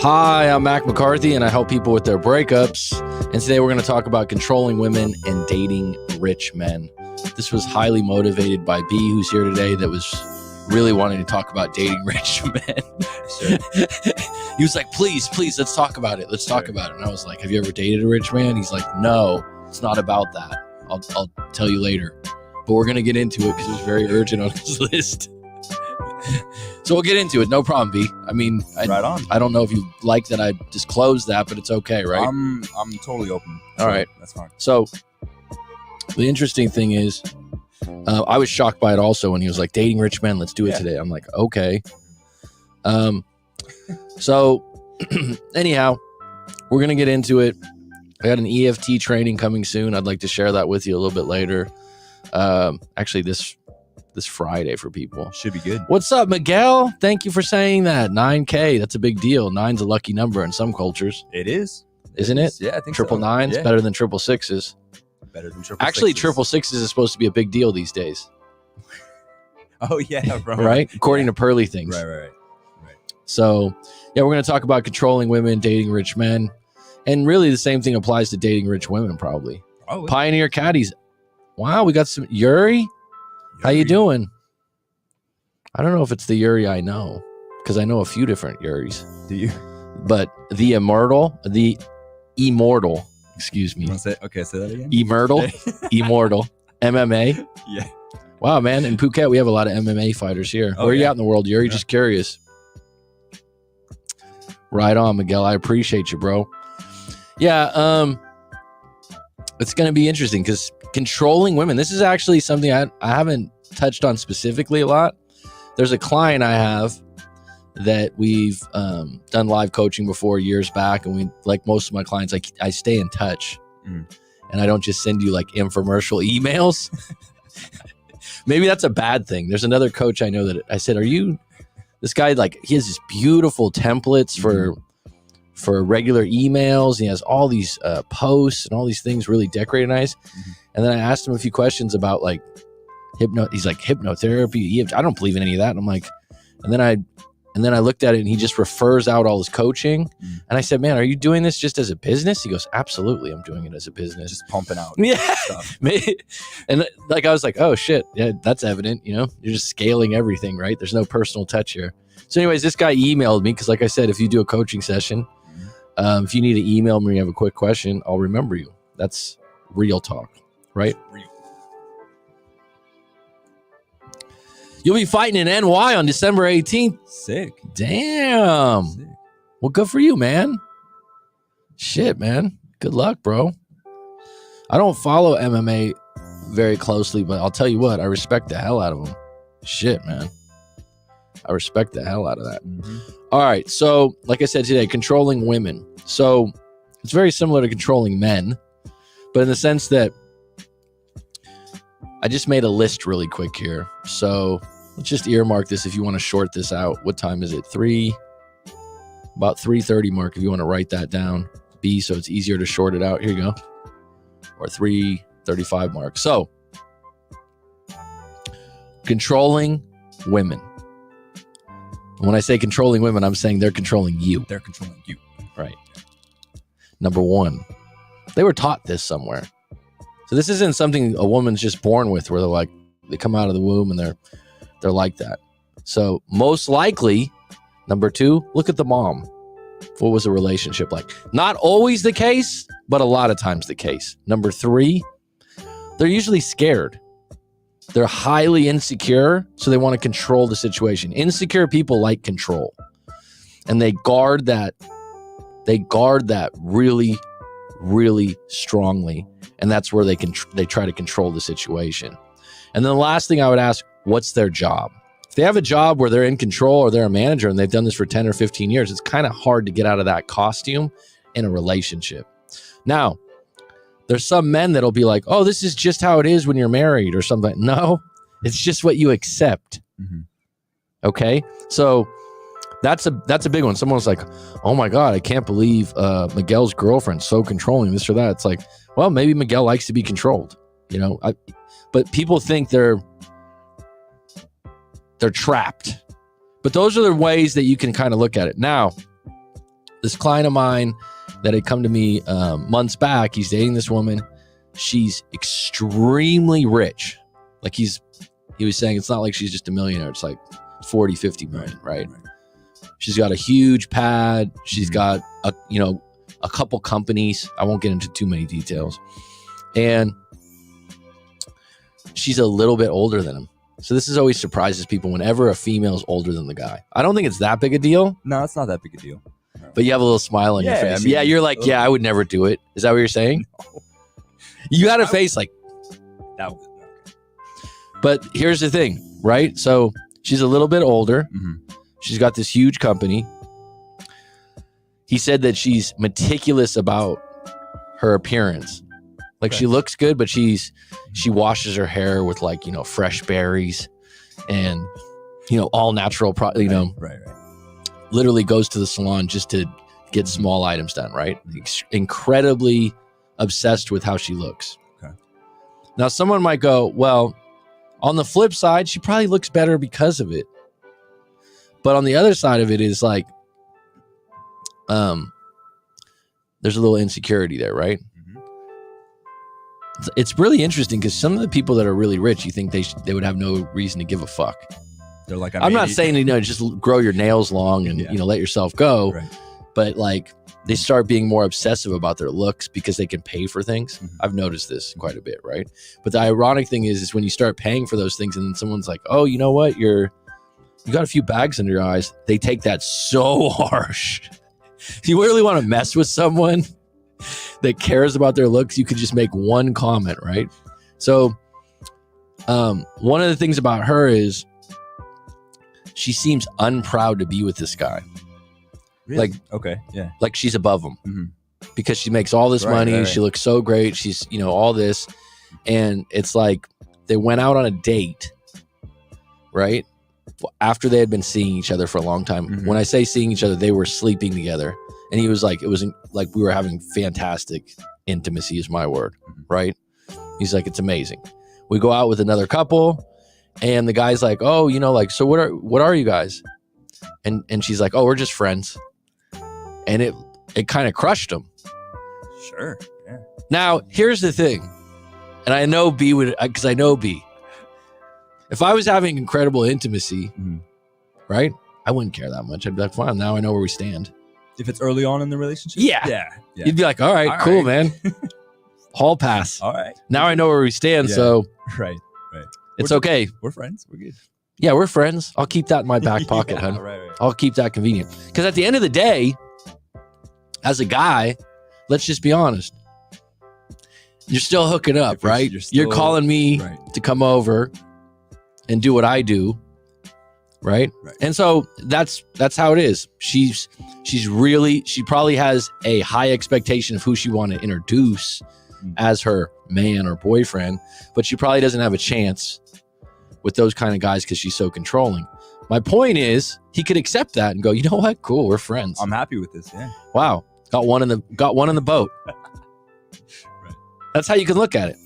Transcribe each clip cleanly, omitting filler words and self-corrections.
Hi, I'm McCarthy, and I help people with their breakups. And today we're going to talk about controlling women and dating rich men. This was highly motivated by B, who's here today, that was really wanting to talk about dating rich men. Sure. He was like, please, let's talk about it. Let's talk about it. And I was like, have you ever dated a rich man? He's like, no, it's not about that. I'll tell you later. But we're going to get into it because it was very urgent on his list. So we'll get into it. No problem, B. I mean, Right on. I don't know if you like that I disclosed that, but it's okay, right? I'm totally open. All right. That's fine. So the interesting thing is, I was shocked by it also when he was like, dating rich men, let's do it today. I'm like, okay. So anyhow, we're going to get into it. I got an EFT training coming soon. I'd like to share that with you a little bit later. Actually, this Friday for people. Should be good. What's up, Miguel? Thank you for saying that. 9K, that's a big deal. 9's a lucky number in some cultures. It is. Isn't it? Yeah, I think Triple so. nines, Yeah. better than triple sixes. Better than triple Actually, sixes. triple sixes is supposed to be a big deal these days, Oh, yeah, bro. right? According to Pearly Things. Right. So, yeah, we're going to talk about controlling women, dating rich men. And really the same thing applies to dating rich women, probably. Oh, Pioneer Caddies. Wow, we got some. Yuri? How you doing? I don't know if it's the Yuri I know, because I know a few different Yuris. Do you? But the immortal, excuse me. You want to say that again? Immortal, MMA. Yeah. Wow, man. In Phuket, we have a lot of MMA fighters here. Oh, Where are you yeah. out in the world, Yuri? Yeah. Just curious. Right on, Miguel. I appreciate you, bro. Yeah, it's going to be interesting because controlling women, this is actually something I haven't touched on specifically a lot. There's a client I have that we've done live coaching before years back, and we, like most of my clients, I stay in touch, and I don't just send you like infomercial emails. Maybe that's a bad thing. There's another coach I know that I said, this guy, like, he has these beautiful templates for regular emails. He has all these posts and all these things really decorated nice. And then I asked him a few questions about like he's like hypnotherapy. I don't believe in any of that. And I'm like, and then I looked at it and he just refers out all his coaching. And I said, man, are you doing this just as a business? He goes, absolutely. I'm doing it as a business. Just pumping out Yeah. stuff. And like, I was like, oh shit. Yeah, that's evident. You're just scaling everything, right? There's no personal touch here. So anyways, this guy emailed me. Cause like I said, if you do a coaching session, if you need to email me, you have a quick question, I'll remember you. That's real talk, right? You'll be fighting in NY on December 18th. Sick. Damn. Sick. Well, good for you, man. Shit, man. Good luck, bro. I don't follow MMA very closely, but I'll tell you what, I respect the hell out of them. Shit, man. I respect the hell out of that. All right. So, like I said today, controlling women. So, it's very similar to controlling men, but in the sense that I just made a list really quick here. So, let's just earmark this if you want to short this out. What time is it? About 3:30 mark if you want to write that down. B, so it's easier to short it out. Here you go. Or 3:35 mark. So, controlling women. When I say controlling women, I'm saying they're controlling you. They're controlling you. Right. Number one, they were taught this somewhere. So this isn't something a woman's just born with, where they're like, they come out of the womb and they're like that. So most likely, number two, look at the mom. What was the relationship like? Not always the case, but a lot of times the case. Number three, they're usually scared. They're highly insecure, so they want to control the situation. Insecure people like control, and they guard that really, really strongly, and that's where they try to control the situation. And then the last thing I would ask, what's their job? If they have a job where they're in control or they're a manager and they've done this for 10 or 15 years, it's kind of hard to get out of that costume in a relationship. Now, there's some men that'll be like, oh, this is just how it is when you're married or something. No, it's just what you accept. Okay. So that's a big one. Someone was like, oh my God, I can't believe Miguel's girlfriend's so controlling, this or that. It's like, well, maybe Miguel likes to be controlled, but people think they're trapped. But those are the ways that you can kind of look at it. Now, this client of mine that had come to me months back, he's dating this woman. She's extremely rich. Like he was saying, it's not like she's just a millionaire. It's like 40, 50 million, right? She's got a huge pad. She's got a couple companies. I won't get into too many details. And she's a little bit older than him. So this is always surprises people whenever a female is older than the guy. I don't think it's that big a deal. No, it's not that big a deal. No. But you have a little smile on your face. I mean, you're like, I would never do it. Is that what you're saying? No. You got a face like that. Okay. But here's the thing, right? So she's a little bit older. She's got this huge company. He said that she's meticulous about her appearance. Like she looks good, but she washes her hair with like, fresh berries and, all natural, Right. Literally goes to the salon just to get small items done, right? Incredibly obsessed with how she looks. Okay. Now, someone might go, well, on the flip side, she probably looks better because of it. But on the other side of it is like, there's a little insecurity there, right? It's really interesting because some of the people that are really rich, you think they would have no reason to give a fuck. They're like, I'm not saying, just grow your nails long and, let yourself go. Right. But like they start being more obsessive about their looks because they can pay for things. I've noticed this quite a bit, right? But the ironic thing is when you start paying for those things and then someone's like, oh, you know what? You got a few bags under your eyes. They take that so harsh. If you really want to mess with someone that cares about their looks, you could just make one comment, right? So one of the things about her is she seems unproud to be with this guy. Really? Like, okay, yeah. Like she's above him because she makes all this money. Right. She looks so great. She's, all this. And it's like they went out on a date, right? After they had been seeing each other for a long time. When I say seeing each other, they were sleeping together. And he was like, it was like we were having fantastic intimacy is my word, right? He's like, it's amazing. We go out with another couple and the guy's like, oh, so what are you guys? And she's like, oh, we're just friends. And it kind of crushed him. Sure. Yeah. Now, here's the thing. And I know B would, because I know B. If I was having incredible intimacy, right? I wouldn't care that much. I'd be like, fine, now I know where we stand. If it's early on in the relationship? Yeah. You'd be like, all right, cool, man. Hall pass. All right. Now I know where we stand, so. Right. It's okay. We're friends. We're good. Yeah, we're friends. I'll keep that in my back pocket, hun. Right. I'll keep that convenient. Because at the end of the day, as a guy, let's just be honest. You're still hooking up, right? You're calling me to come over and do what I do, right? And so that's how it is. She probably has a high expectation of who she want to introduce as her man or boyfriend, but she probably doesn't have a chance with those kind of guys because she's so controlling. My point is, he could accept that and go, you know what? Cool, we're friends. I'm happy with this. Yeah. Wow, got one in the boat. That's how you can look at it.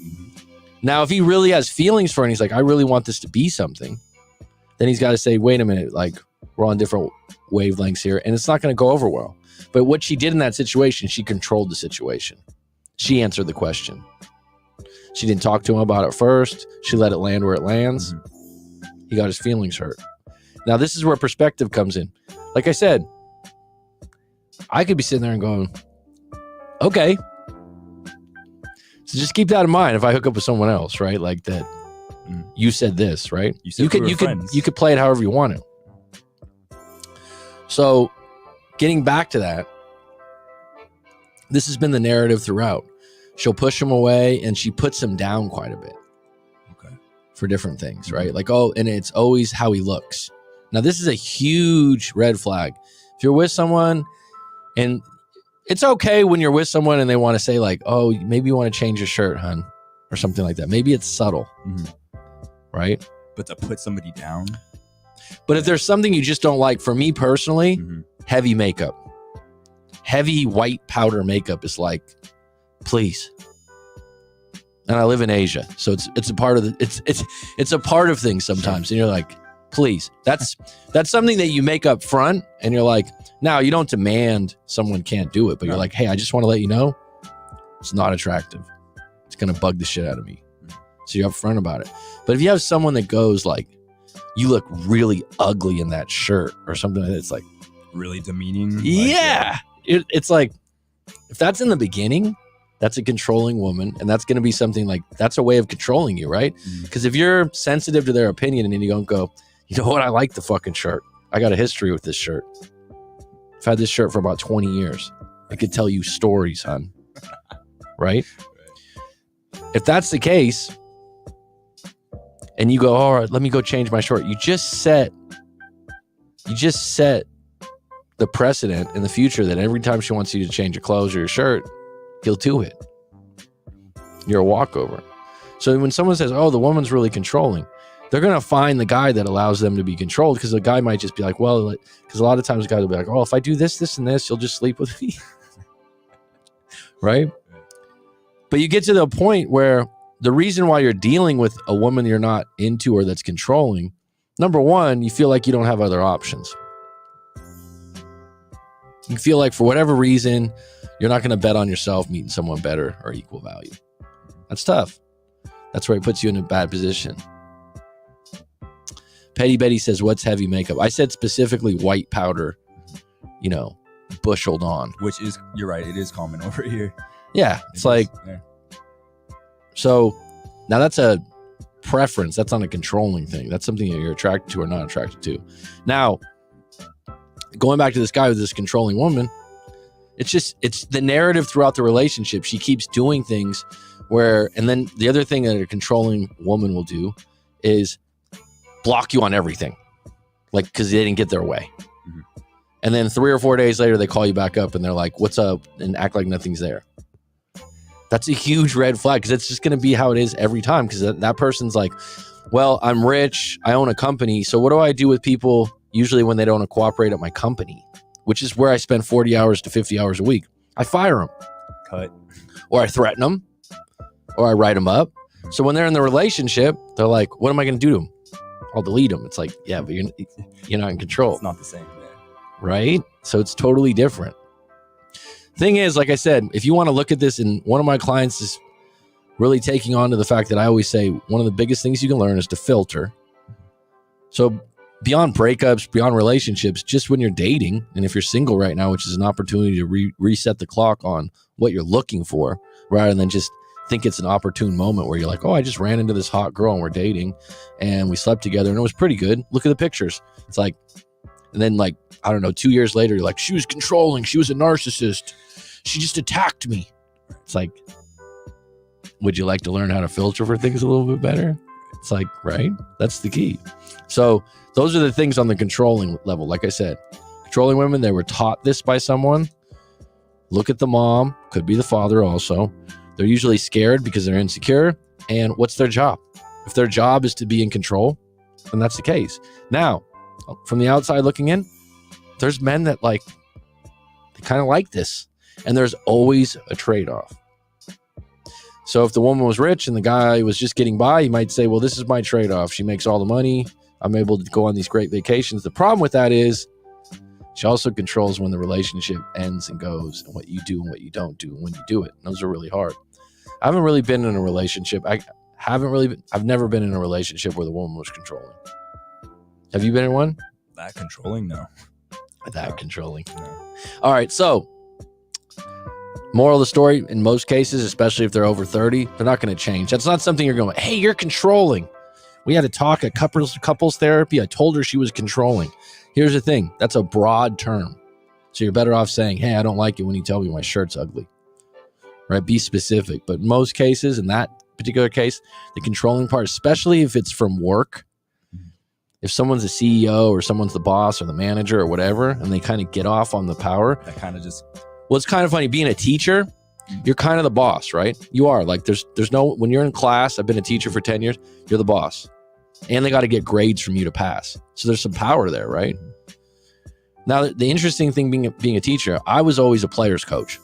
Now, if he really has feelings for it and he's like, I really want this to be something, then he's got to say, wait a minute, like we're on different wavelengths here, and it's not going to go over well. But what she did in that situation, she controlled the situation. She answered the question. She didn't talk to him about it first. She let it land where it lands. He got his feelings hurt. Now, this is where perspective comes in. Like I said, I could be sitting there and going, okay. So just keep that in mind if I hook up with someone else, right? Like that you said this, right? You could play it however you want to. So getting back to that, this has been the narrative throughout. She'll push him away and she puts him down quite a bit. Okay. For different things, right? Like, oh, and it's always how he looks. Now, this is a huge red flag. If you're with someone and it's okay when you're with someone and they want to say like, oh, maybe you want to change your shirt, hun, or something like that. Maybe it's subtle, right? But to put somebody down. But if there's something you just don't like, for me personally, heavy makeup, heavy white powder makeup is like, please. And I live in Asia, so it's a part of it's a part of things sometimes. And you're like, Please. That's something that you make up front, and you're like, now you don't demand someone can't do it, but you're like, hey, I just want to let you know it's not attractive. It's going to bug the shit out of me. So you're upfront about it. But if you have someone that goes like, you look really ugly in that shirt or something like that, it's like really demeaning. Yeah. It's like, if that's in the beginning, that's a controlling woman, and that's going to be something like, that's a way of controlling you, right? Because if you're sensitive to their opinion and then you don't go, you know what, I like the fucking shirt. I got a history with this shirt. I've had this shirt for about 20 years. I could tell you stories, hon. Right? If that's the case, and you go, all right, let me go change my shirt. You just set the precedent in the future that every time she wants you to change your clothes or your shirt, you'll do it. You're a walkover. So when someone says, oh, the woman's really controlling, they're going to find the guy that allows them to be controlled, because the guy might just be like, well, because a lot of times the guy will be like, oh, if I do this, this, and this, you'll just sleep with me. Right? But you get to the point where the reason why you're dealing with a woman you're not into or that's controlling, number one, you feel like you don't have other options. You feel like for whatever reason, you're not going to bet on yourself meeting someone better or equal value. That's tough. That's where it puts you in a bad position. Petty Betty says, what's heavy makeup? I said specifically white powder, busheled on. Which is, you're right, it is common over here. Yeah. It's like, so now that's a preference. That's not a controlling thing. That's something that you're attracted to or not attracted to. Now, going back to this guy with this controlling woman, it's the narrative throughout the relationship. She keeps doing things where, and then the other thing that a controlling woman will do is block you on everything, like, because they didn't get their way. Mm-hmm. And then 3 or 4 days later, they call you back up and they're like, what's up? And act like nothing's there. That's a huge red flag, because it's just going to be how it is every time. Because that person's like, well, I'm rich, I own a company, so what do I do with people usually when they don't cooperate at my company, which is where I spend 40 hours to 50 hours a week? I fire them. Cut. Or I threaten them. Or I write them up. So when they're in the relationship, they're like, what am I going to do to them? I'll delete them. It's like, yeah, but you're not in control. It's not the same, man. Right? So it's totally different. Thing is, like I said, if you want to look at this, and one of my clients is really taking on to the fact that I always say one of the biggest things you can learn is to filter. So beyond breakups, beyond relationships, just when you're dating, and if you're single right now, which is an opportunity to reset the clock on what you're looking for, rather than just think it's an opportune moment where you're like, oh, I just ran into this hot girl and we're dating and we slept together and it was pretty good. Look at the pictures. It's like, and then like, I don't know, 2 years later, you're like, she was controlling. She was a narcissist. She just attacked me. It's like, would you like to learn how to filter for things a little bit better? It's like, right? That's the key. So those are the things on the controlling level. Like I said, controlling women, they were taught this by someone. Look at the mom, could be the father also. They're usually scared because they're insecure. And what's their job? If their job is to be in control, then that's the case. Now, from the outside looking in, there's men that like, they kind of like this. And there's always a trade-off. So if the woman was rich and the guy was just getting by, he might say, well, this is my trade-off. She makes all the money. I'm able to go on these great vacations. The problem with that is she also controls when the relationship ends and goes, and what you do and what you don't do and when you do it. And those are really hard. I haven't really been in a relationship. I've never been in a relationship where the woman was controlling. Have you been in one? That controlling? No. That controlling. No. All right. So moral of the story, in most cases, especially if they're over 30, they're not going to change. That's not something you're going, hey, you're controlling. We had to talk at couples therapy. I told her she was controlling. Here's the thing. That's a broad term. So you're better off saying, hey, I don't like it when you tell me my shirt's ugly. Right? Be specific. But in most cases, in that particular case, the controlling part, especially if it's from work, if someone's a CEO or someone's the boss or the manager or whatever, and they kind of get off on the power. That kind of just... Well, it's kind of funny. Being a teacher, you're kind of the boss, right? You are. Like, there's no... When you're in class, I've been a teacher for 10 years, you're the boss. And they got to get grades from you to pass. So there's some power there, right? Now, the interesting thing being a teacher, I was always a player's coach.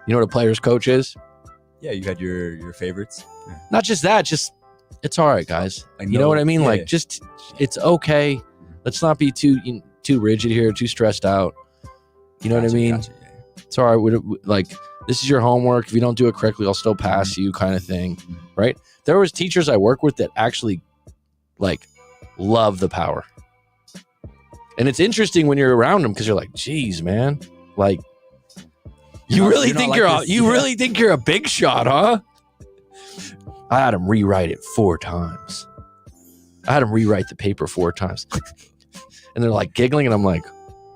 You know what a player's coach is? Yeah, you had your favorites. Yeah. Not just that, just It's all right, guys. I You know what I mean? yeah. Like, just, it's okay. Let's not be too rigid here, too stressed out. You know what I mean? Gotcha, yeah. It's all right. Like, this is your homework. If you don't do it correctly, I'll still pass you, kind of thing, right? There was teachers I work with that actually, like, love the power. And it's interesting when you're around them because you're like, geez, man, like, you really think you're a big shot, huh? I had him rewrite it 4 times. I had him rewrite the paper 4 times. And they're like giggling, and I'm like,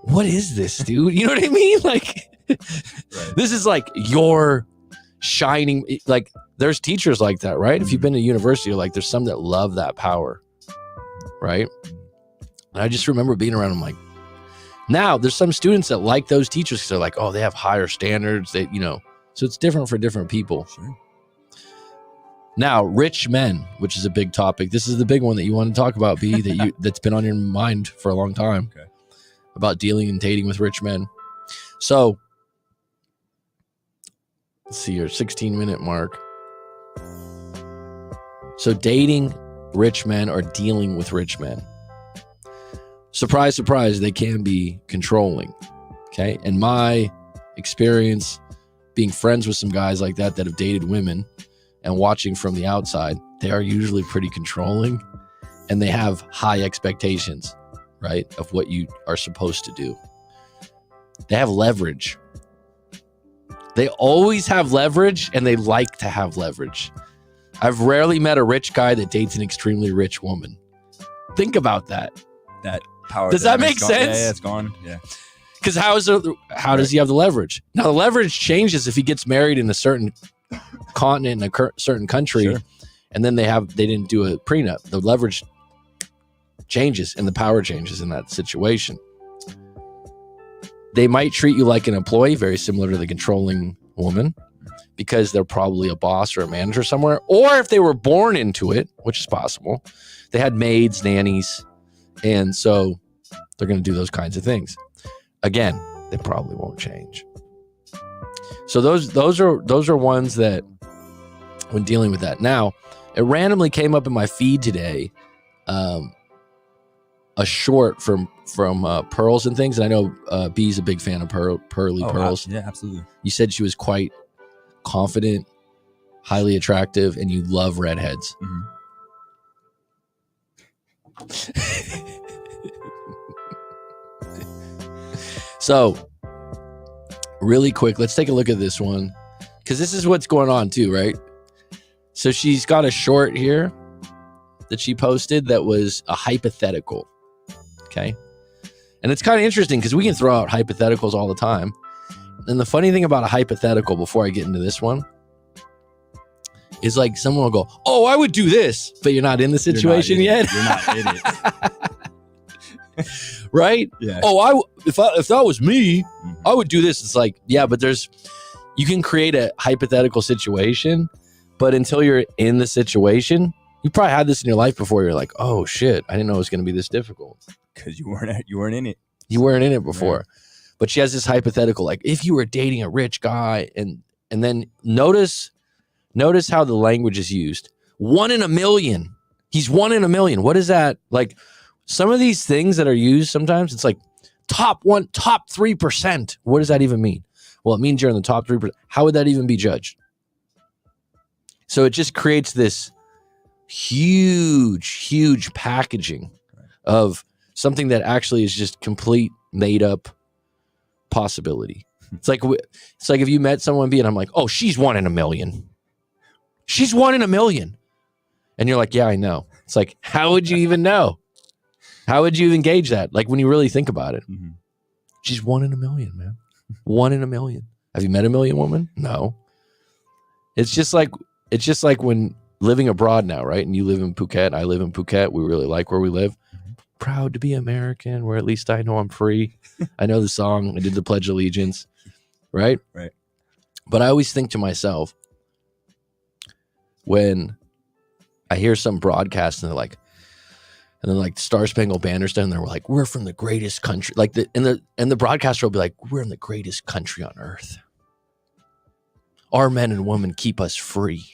what is this, dude? You know what I mean? Like, Right. This is like your shining, like, there's teachers like that, right? If you've been to university, like, there's some that love that power, right? And I just remember being around them, like, now there's some students that like those teachers because they're like, oh, they have higher standards. They, you know, so it's different for different people. Sure. Now, rich men, which is a big topic. This is the big one that you want to talk about, B, that's been on your mind for a long time. Okay. About dealing and dating with rich men. So, let's see your 16-minute mark. So, dating rich men or dealing with rich men. Surprise, surprise, they can be controlling. Okay. And my experience being friends with some guys like that have dated women and watching from the outside, they are usually pretty controlling and they have high expectations, right, of what you are supposed to do. They have leverage. They always have leverage and they like to have leverage. I've rarely met a rich guy that dates an extremely rich woman. Think about that. That power. Does that make sense? Yeah, it's gone. Yeah. Because how does he have the leverage? Now, the leverage changes if he gets married in a certain continent in a certain country, Sure. and then they didn't do a prenup. The leverage changes and the power changes in that situation. They might treat you like an employee, very similar to the controlling woman, because they're probably a boss or a manager somewhere. Or if they were born into it, which is possible, they had maids, nannies, and so they're going to do those kinds of things. Again, they probably won't change. So those are ones that, when dealing with that. Now, it randomly came up in my feed today, a short from Pearls and Things, and I know B's a big fan of Pearly Pearls. Yeah, absolutely. You said she was quite confident, highly attractive, and you love redheads. Mm-hmm. So, really quick, let's take a look at this one, because this is what's going on too, right? So she's got a short here that she posted that was a hypothetical, okay? And it's kind of interesting because we can throw out hypotheticals all the time. And the funny thing about a hypothetical, before I get into this one, is like someone will go, oh, I would do this, but you're not in the situation yet. You're not in it. Right? Yeah. Oh, if that was me, I would do this. It's like, yeah, but you can create a hypothetical situation, but until you're in the situation, you probably had this in your life before. You're like, oh shit, I didn't know it was going to be this difficult. Because you weren't in it. You weren't in it before. Right. But she has this hypothetical, like if you were dating a rich guy, and then notice how the language is used. 1 in a million. He's 1 in a million. What is that? Like, some of these things that are used sometimes, it's like top 3%. What does that even mean? Well, it means you're in the top 3%. How would that even be judged? So it just creates this huge packaging of something that actually is just complete made up possibility. It's like if you met someone and I'm like, oh, she's 1 in a million. She's 1 in a million. And you're like, yeah, I know. It's like, how would you even know? How would you even gauge that? Like, when you really think about it, she's 1 in a million, man. 1 in a million. Have you met a million woman? No. It's just like when living abroad now, right? And you live in Phuket. I live in Phuket. We really like where we live. Proud to be American, where at least I know I'm free. I know the song. I did the Pledge of Allegiance, right? Right. But I always think to myself, when I hear some broadcast and they're like Star Spangled Banner stuff, and they're like, we're from the greatest country. Like and the broadcaster will be like, we're in the greatest country on earth. Our men and women keep us free.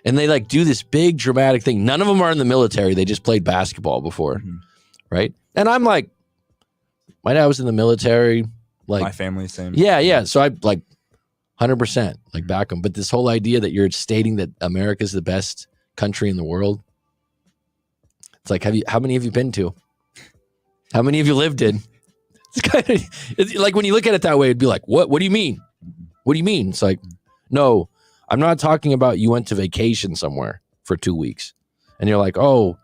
And they like do this big dramatic thing. None of them are in the military. They just played basketball before. Mhm. Right. And I'm like, my dad was in the military. Like My family, same. Yeah. So I like 100% like back them. But this whole idea that you're stating that America is the best country in the world. It's like, how many have you been to? How many have you lived in? It's kind of it's like when you look at it that way, it'd be like, what do you mean? What do you mean? It's like, no, I'm not talking about you went to vacation somewhere for 2 weeks and you're like, oh,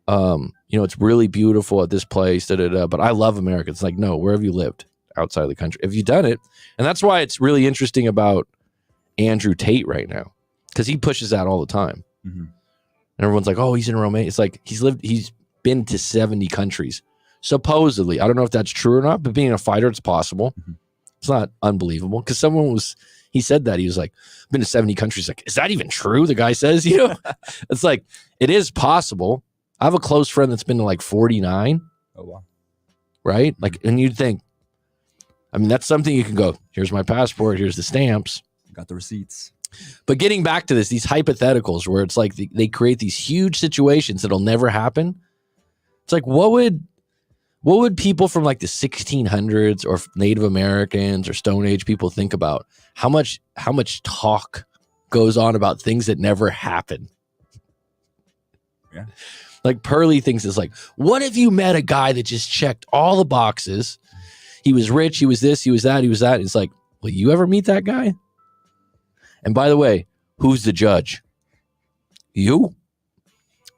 it's really beautiful at this place, but I love America. It's like, no, where have you lived outside of the country? Have you done it? And that's why it's really interesting about Andrew Tate right now, because he pushes that all the time. Mm-hmm. And everyone's like, oh, he's in Romania. It's like he's been to 70 countries. Supposedly. I don't know if that's true or not, but being a fighter, it's possible. Mm-hmm. It's not unbelievable. Because he said that. He was like, I've been to 70 countries. Like, is that even true? The guy says, it's like, it is possible. I have a close friend that's been to like 49. Oh, wow. Right? Like, and you'd think, I mean, that's something you can go, here's my passport, here's the stamps. Got the receipts. But getting back to this, these hypotheticals where it's like they create these huge situations that'll never happen. It's like, what would people from like the 1600s or Native Americans or Stone Age people think about? How much talk goes on about things that never happen? Yeah. Like Pearly thinks it's like, what if you met a guy that just checked all the boxes? He was rich, he was this, he was that, he was that. It's like, will you ever meet that guy? And by the way, who's the judge? You?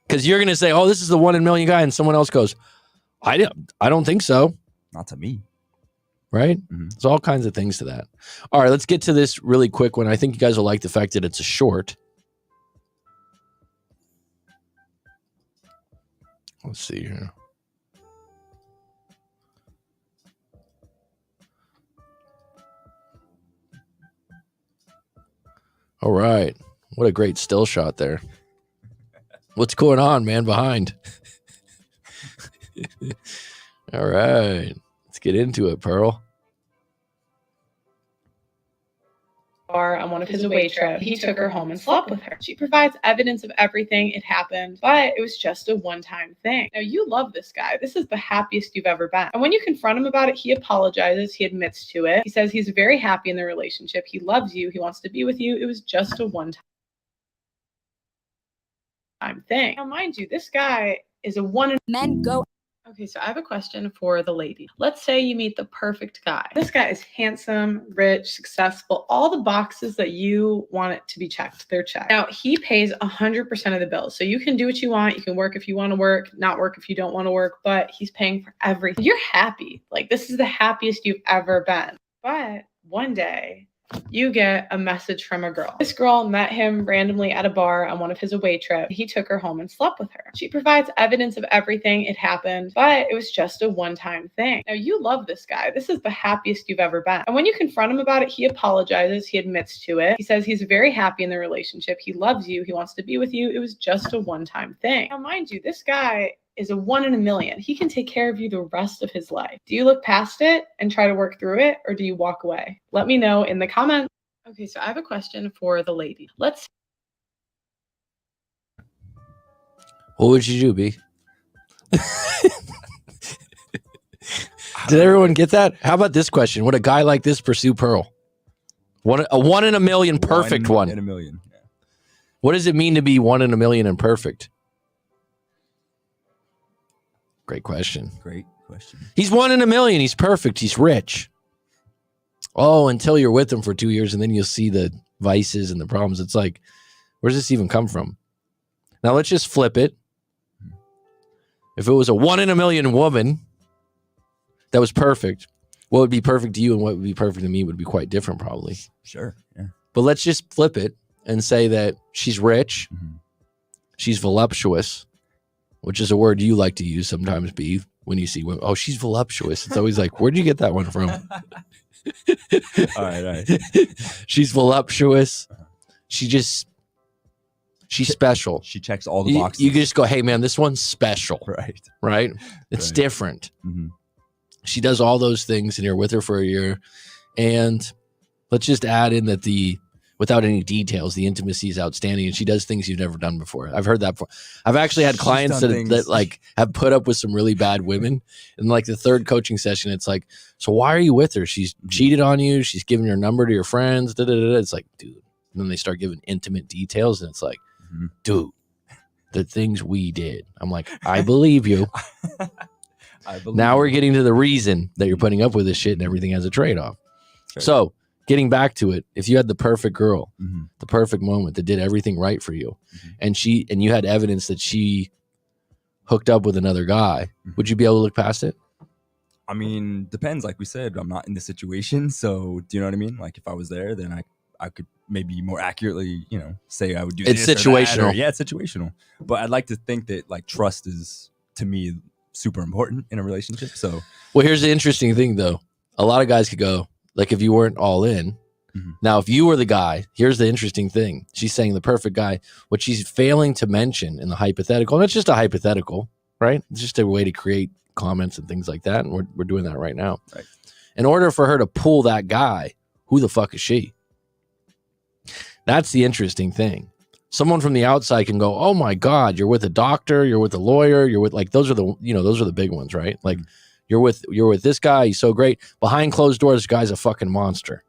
Because you're going to say, oh, this is the 1 in a million guy. And someone else goes, I don't think so. Not to me. Right? Mm-hmm. There's all kinds of things to that. All right, let's get to this really quick one. I think you guys will like the fact that it's a short. Let's see here. All right. What a great still shot there. What's going on, man, behind? All right. Let's get into it, Pearl. On one of his away trips, he took her home and slept with her. She provides evidence of everything. It happened, but it was just a one-time thing. Now, you love this guy. This is the happiest you've ever been. And when you confront him about it, he apologizes. He admits to it. He says he's very happy in the relationship. He loves you. He wants to be with you. It was just a one-time thing. Now, mind you, this guy is a one in men go. Okay, so I have a question for the lady. Let's say you meet the perfect guy. This guy is handsome, rich, successful, all the boxes that you want it to be checked, they're checked. Now, he pays 100% of the bills. So you can do what you want. You can work if you want to work, not work if you don't want to work, but he's paying for everything. You're happy. Like, this is the happiest you've ever been. But one day, you get a message from a girl. This girl met him randomly at a bar on one of his away trips. He took her home and slept with her. She provides evidence of everything. It happened, but it was just a one-time thing. Now, you love this guy. This is the happiest you've ever been. And when you confront him about it, he apologizes. He admits to it. He says he's very happy in the relationship. He loves you. He wants to be with you. It was just a one-time thing. Now, mind you, this guy is a 1 in a million. He can take care of you the rest of his life. Do you look past it and try to work through it, or do you walk away? Let me know in the comments. Okay, so I have a question for the lady. What would you do, B? Did everyone get that? How about this question? Would a guy like this pursue Pearl? A 1 in a million perfect one. 1 in a million. Yeah. What does it mean to be 1 in a million and perfect? Great question. Great question. He's 1 in a million. He's perfect. He's rich. Oh, until you're with him for 2 years and then you'll see the vices and the problems. It's like, where does this even come from? Now let's just flip it. If it was a 1 in a million woman that was perfect, what would be perfect to you and what would be perfect to me would be quite different probably. Sure. Yeah. But let's just flip it and say that she's rich. Mm-hmm. She's voluptuous, which is a word you like to use sometimes, B, when you see women. Oh, she's voluptuous. It's always like, where'd you get that one from? All right. She's voluptuous. She's special. She checks all the boxes. You can just go, hey, man, this one's special. Right? It's different. Mm-hmm. She does all those things, and you're with her for a year. And let's just add in that the without any details. The intimacy is outstanding, and she does things you've never done before. I've heard that before. I've actually had clients that like have put up with some really bad women. And like the third coaching session, it's like, so why are you with her? She's cheated on you. She's given your number to your friends. Da, da, da, da. It's like, dude. And then they start giving intimate details, and it's like, dude, the things we did. I'm like, I believe you. Now we're getting to the reason that you're putting up with this shit, and everything has a trade-off. Sure. So getting back to it, if you had the perfect girl, the perfect moment that did everything right for you, and you had evidence that she hooked up with another guy, would you be able to look past it? I mean, depends. Like we said, I'm not in the situation. So do you know what I mean? Like if I was there, then I could maybe more accurately, say I would do it's this situational. Or that, yeah, it's situational. But I'd like to think that like trust is, to me, super important in a relationship. So well, here's the interesting thing though. A lot of guys could go, like if you weren't all in. Now, if you were the guy, here's the interesting thing. She's saying the perfect guy. What she's failing to mention in the hypothetical, and it's just a hypothetical, right? It's just a way to create comments and things like that. And we're doing that right now. Right. In order for her to pull that guy, who the fuck is she? That's the interesting thing. Someone from the outside can go, oh my God, you're with a doctor, you're with a lawyer, you're with like, those are the big ones, right? Like you're with this guy. He's so great. Behind closed doors, this guy's a fucking monster,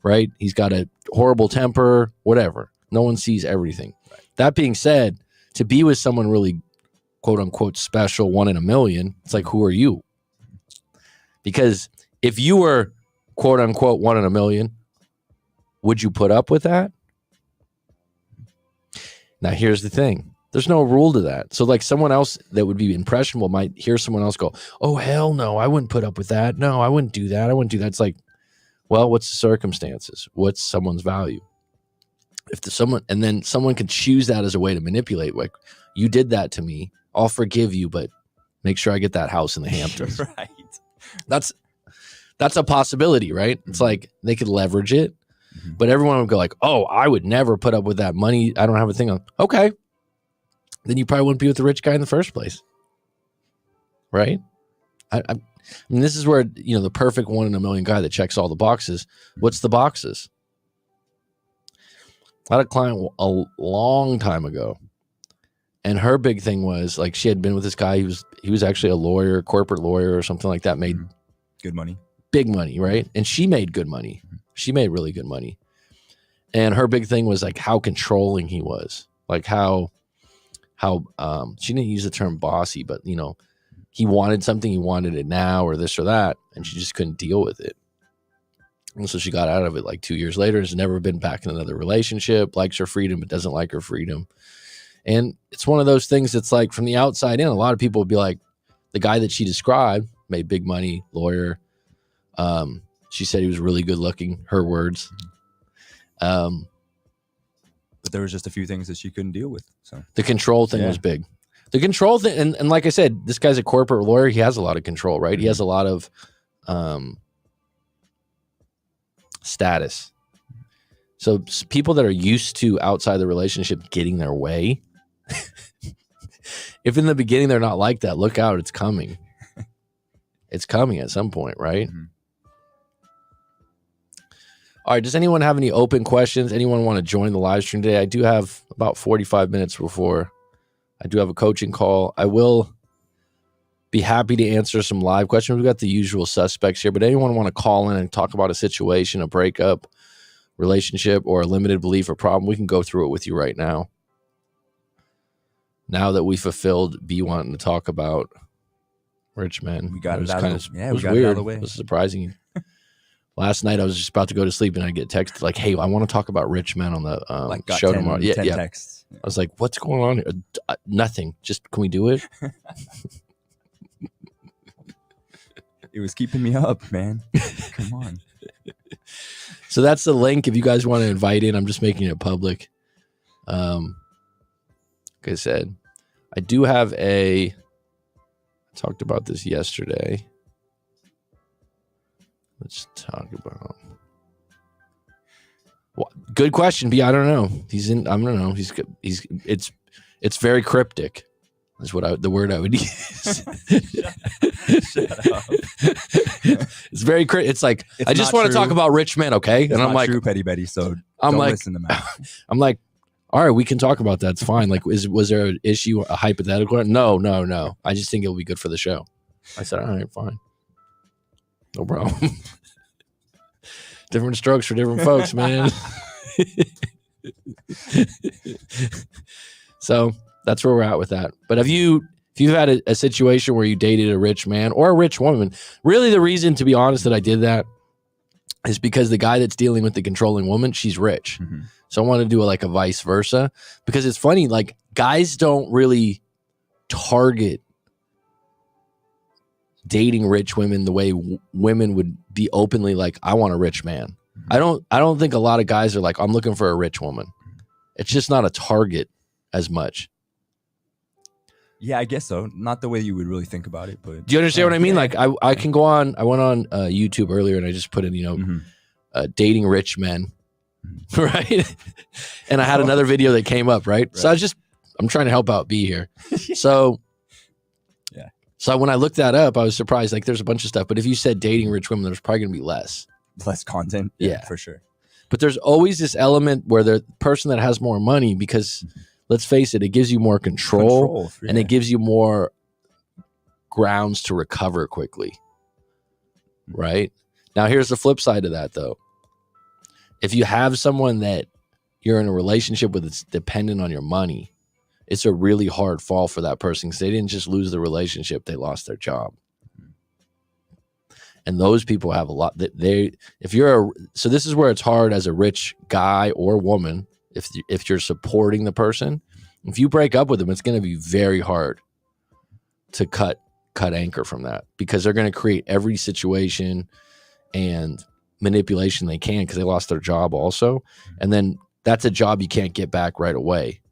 right? He's got a horrible temper, whatever. No one sees everything. Right. That being said, to be with someone really quote unquote special, 1 in a million, it's like, who are you? Because if you were quote unquote 1 in a million, would you put up with that? Now, here's the thing. There's no rule to that. So like someone else that would be impressionable might hear someone else go, oh, hell no, I wouldn't put up with that. No, I wouldn't do that. I wouldn't do that. It's like, well, what's the circumstances? What's someone's value? And then someone can choose that as a way to manipulate. Like, you did that to me. I'll forgive you, but make sure I get that house in the Hamptons. Right. That's a possibility, right? It's like they could leverage it, but everyone would go like, oh, I would never put up with that money. I don't have a thing on. Okay. Then you probably wouldn't be with the rich guy in the first place. Right? I mean, this is where, the perfect 1 in a million guy that checks all the boxes. What's the boxes? I had a client a long time ago, and her big thing was like she had been with this guy. He was actually a lawyer, corporate lawyer or something like that, made good money, big money, right? And she made good money. She made really good money. And her big thing was like how controlling he was, like how she didn't use the term bossy, but he wanted something, he wanted it now or this or that, and she just couldn't deal with it. And so she got out of it like 2 years later, has never been back in another relationship, likes her freedom, but doesn't like her freedom. And it's one of those things that's like from the outside in, a lot of people would be like, the guy that she described made big money, lawyer. She said he was really good looking, her words. But there was just a few things that she couldn't deal with. So the control thing was big. The control thing, and like I said, this guy's a corporate lawyer. He has a lot of control, right? He has a lot of status. So people that are used to outside the relationship getting their way, if in the beginning they're not like that, look out, it's coming. It's coming at some point, right? All right, does anyone have any open questions? Anyone want to join the live stream today? I do have about 45 minutes before I do have a coaching call. I will be happy to answer some live questions. We've got the usual suspects here, but anyone want to call in and talk about a situation, a breakup, relationship, or a limited belief or problem, we can go through it with you right now. Now that we fulfilled B wanting to talk about rich men. We got it out of the way. It was weird. It was surprising. Last night I was just about to go to sleep and I get texted like, "Hey, I want to talk about rich men on the show tomorrow." Yeah. Texts. I was like, "What's going on here?" Nothing. Just can we do it? It was keeping me up, man. Come on. So that's the link. If you guys want to invite in, I'm just making it public. Like I said, I do have I talked about this yesterday. Let's talk about. Well, good question, B. I don't know. I don't know. It's very cryptic. That's the word I would use. Shut up. It's very cryptic. It's like, I just want to talk about rich men, okay? And I'm like, true, Petty Betty. So I'm Don't like, listen to Matt. I'm like, all right, we can talk about that. It's fine. Like, was there an issue, a hypothetical? No. I just think it'll be good for the show. I said, all right, fine. No problem. Different strokes for different folks, man. So that's where we're at with that. But if you've had a situation where you dated a rich man or a rich woman, really the reason, to be honest, that I did that is because the guy that's dealing with the controlling woman, she's rich. Mm-hmm. So I want to do a vice versa, because it's funny, like, guys don't really target dating rich women the way women would be openly like, I want a rich man. Mm-hmm. I don't think a lot of guys are like, I'm looking for a rich woman. It's just not a target as much. Yeah, I guess so. Not the way you would really think about it, but do you understand what I mean? Yeah. Like, I can go on. I went on YouTube earlier and I just put in, dating rich men, right? And I had another video that came up, right? So I'm trying to help out B here. So, yeah. So when I looked that up, I was surprised. Like, there's a bunch of stuff, but if you said dating rich women, there's probably going to be less content. Yeah, for sure. But there's always this element where the person that has more money, because let's face it gives you more control and it gives you more grounds to recover quickly. Right? Now, here's the flip side of that, though. If you have someone that you're in a relationship with that's dependent on your money, it's a really hard fall for that person, because they didn't just lose the relationship, they lost their job. And those people have a lot that so this is where it's hard as a rich guy or woman. If you're supporting the person, if you break up with them, it's going to be very hard to cut anchor from that, because they're going to create every situation and manipulation they can, because they lost their job also. And then that's a job you can't get back right away,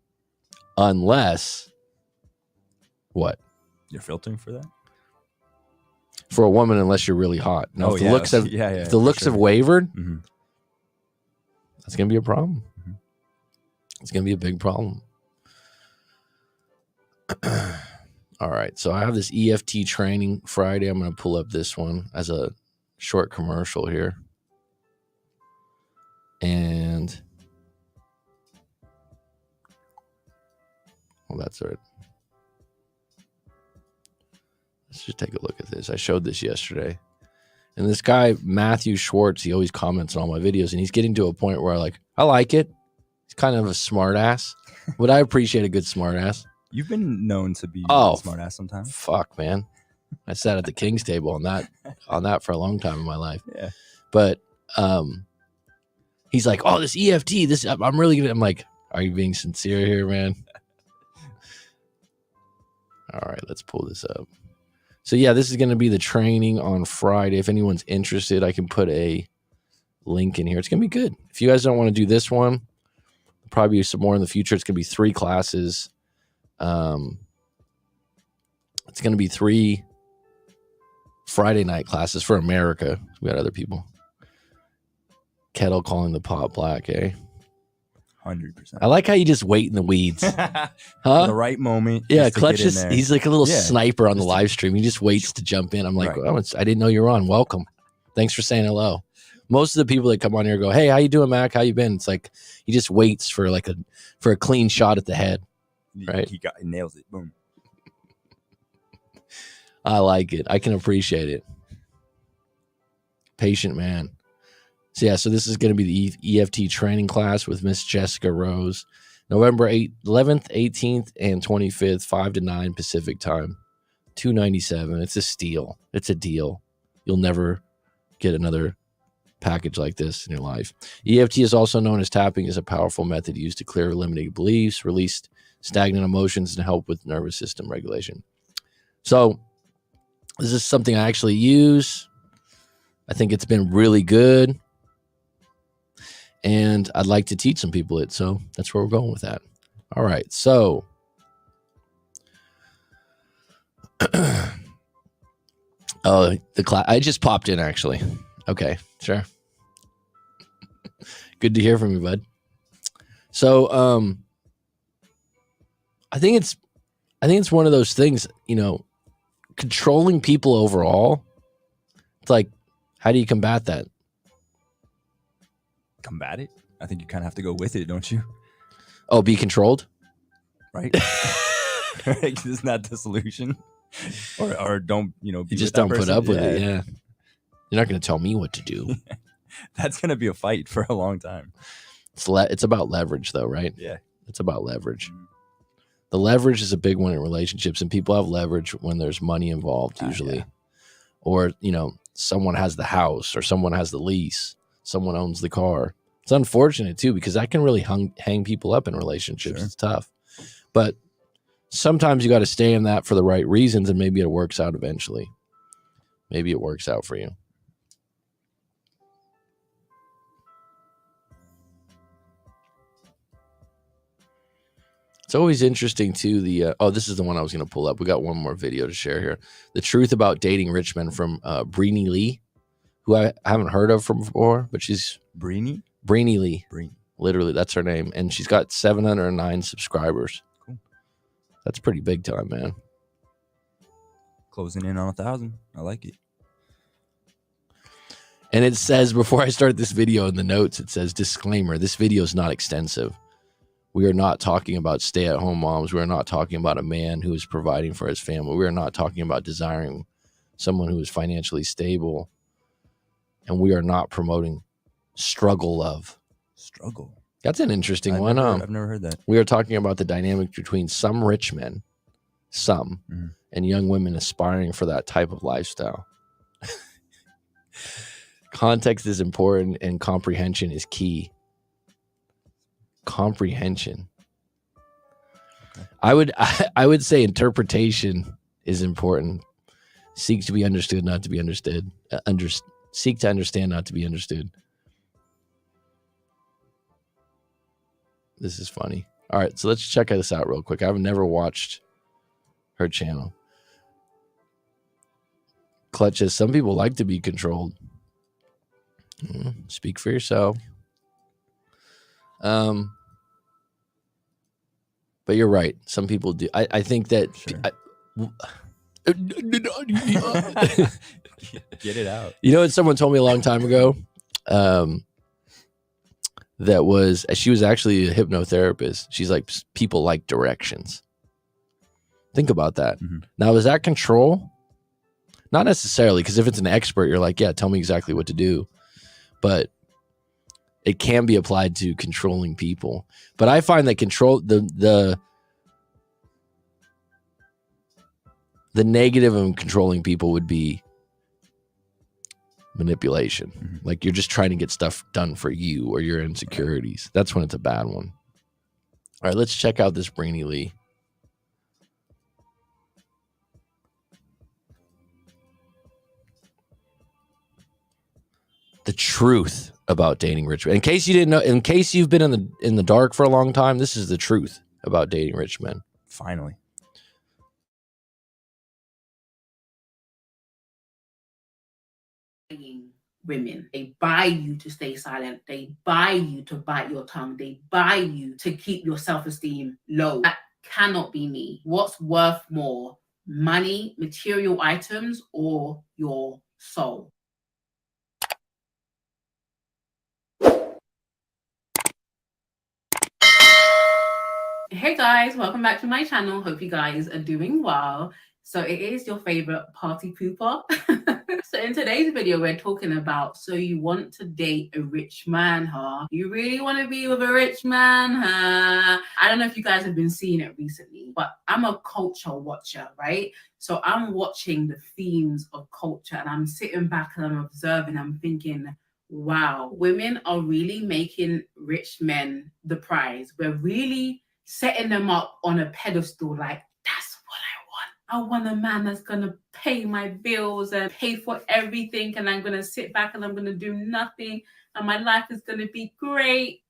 unless what? You're filtering for that? For a woman, unless you're really hot. Now, if the looks have wavered, that's going to be a problem. Mm-hmm. It's going to be a big problem. All right. So I have this EFT training Friday. I'm going to pull up this one as a short commercial here. And that's it. Let's just take a look at this. I showed this yesterday. And this guy, Matthew Schwartz, he always comments on all my videos, and he's getting to a point where I like it. He's kind of a smart ass. Would I appreciate a good smart ass? You've been known to be a smart ass sometimes. Fuck, man. I sat at the king's table on that for a long time in my life. Yeah. But he's like, oh, this EFT, I'm really good. I'm like, are you being sincere here, man? All right, let's pull this up. So yeah, this is going to be the training on Friday. If anyone's interested, I can put a link in here. It's going to be good. If you guys don't want to do this one, probably some more in the future. It's going to be 3 classes. It's going to be 3 Friday night classes for America. We got other people. Kettle calling the pot black, eh? 100%. I like how you just wait in the weeds. Huh? The right moment. Yeah, Clutch he's like a little sniper on the live stream. He just waits to jump in. I'm like, oh, I didn't know you were on. Welcome. Thanks for saying hello. Most of the people that come on here go, hey, how you doing, Mac? How you been? It's like he just waits for a clean shot at the head. Right? He nails it. Boom. I like it. I can appreciate it. Patient man. So this is going to be the EFT training class with Miss Jessica Rose, November 11th, 18th, and 25th, 5 to 9 Pacific time, $297. It's a steal. It's a deal. You'll never get another package like this in your life. EFT is also known as tapping, is a powerful method used to clear limiting beliefs, release stagnant emotions, and help with nervous system regulation. So this is something I actually use. I think it's been really good. And I'd like to teach some people it. So that's where we're going with that. All right. So the class, I just popped in actually. Okay, sure. Good to hear from you, bud. So I think it's one of those things, controlling people overall. It's like, how do you combat that? Combat it? I think you kind of have to go with it, don't you? Oh, be controlled? Right? Like, isn't that the solution? Or don't, be You just with that don't put person? up with it. Yeah. You're not going to tell me what to do. That's going to be a fight for a long time. It's about leverage, though, right? Yeah. It's about leverage. The leverage is a big one in relationships, and people have leverage when there's money involved, usually. Yeah. Or, someone has the house, or someone has the lease, someone owns the car. It's unfortunate, too, because that can really hang people up in relationships. Sure. It's tough. But sometimes you got to stay in that for the right reasons, and maybe it works out eventually. Maybe it works out for you. It's always interesting, too, this is the one I was going to pull up. We got one more video to share here. The truth about dating rich men from Breeny Lee, who I haven't heard of from before, but she's... Breeny Lee. Breeny. Literally, that's her name. And she's got 709 subscribers. Cool. That's pretty big time, man. Closing in on 1,000. I like it. And it says, before I start this video in the notes, it says, disclaimer, this video is not extensive. We are not talking about stay-at-home moms. We are not talking about a man who is providing for his family. We are not talking about desiring someone who is financially stable. And we are not promoting struggle love. Struggle. That's an interesting one. I've never heard that. We are talking about the dynamic between some rich men, and young women aspiring for that type of lifestyle. Context is important and comprehension is key. Comprehension. Okay. I would say interpretation is important. Seek to be understood, not to be understood. Seek to understand, not to be understood. This is funny. All right, so let's check this out real quick. I've never watched her channel. Clutch says, some people like to be controlled. Speak for yourself. But you're right. Some people do. I think that... Sure. Get it out. You know what someone told me a long time ago? She was actually a hypnotherapist. She's like, people like directions. Think about that. Mm-hmm. Now, is that control? Not necessarily, because if it's an expert, you're like, yeah, tell me exactly what to do. But it can be applied to controlling people. But I find that the negative of controlling people would be manipulation. Mm-hmm. Like you're just trying to get stuff done for you or your insecurities. That's when it's a bad one. All right, let's check out this Breeny Lee. The truth about dating rich men. In case you didn't know, in case you've been in the dark for a long time, this is the truth about dating rich men. Finally. Women, they buy you to stay silent, they buy you to bite your tongue, they buy you to keep your self-esteem low. That cannot be me. What's worth more, money, material items, or your soul? Hey guys, welcome back to my channel. Hope you guys are doing well. So it is your favorite party pooper. So in today's video, we're talking about, so you want to date a rich man, huh? You really want to be with a rich man, huh? I don't know if you guys have been seeing it recently, but I'm a culture watcher, right? So I'm watching the themes of culture and I'm sitting back and I'm observing, I'm thinking, wow, women are really making rich men the prize. We're really setting them up on a pedestal like, that's what I want. I want a man that's going to pay my bills and pay for everything, and I'm going to sit back and I'm going to do nothing and my life is going to be great.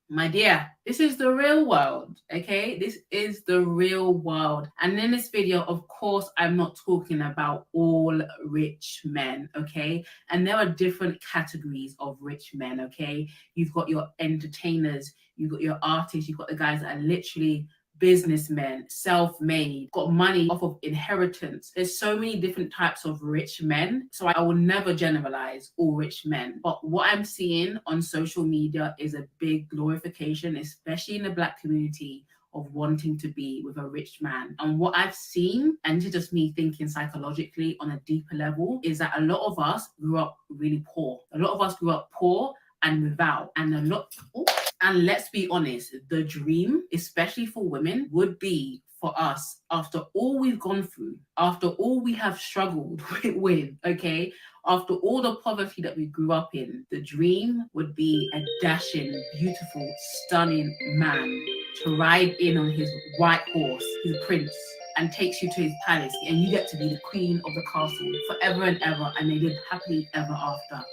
My dear, this is the real world, okay? This is the real world. And in this video, of course, I'm not talking about all rich men, okay? And there are different categories of rich men, okay? You've got your entertainers, you've got your artists, you've got the guys that are literally businessmen, self-made, got money off of inheritance. There's so many different types of rich men. So I will never generalize all rich men. But what I'm seeing on social media is a big glorification, especially in the Black community, of wanting to be with a rich man. And what I've seen, and this is just me thinking psychologically on a deeper level, is that a lot of us grew up really poor. A lot of us grew up poor and without. And let's be honest, the dream, especially for women, would be for us, after all we've gone through, after all we have struggled with, okay, after all the poverty that we grew up in, the dream would be a dashing, beautiful, stunning man to ride in on his white horse, his prince, and takes you to his palace, and you get to be the queen of the castle forever and ever, and they live happily ever after.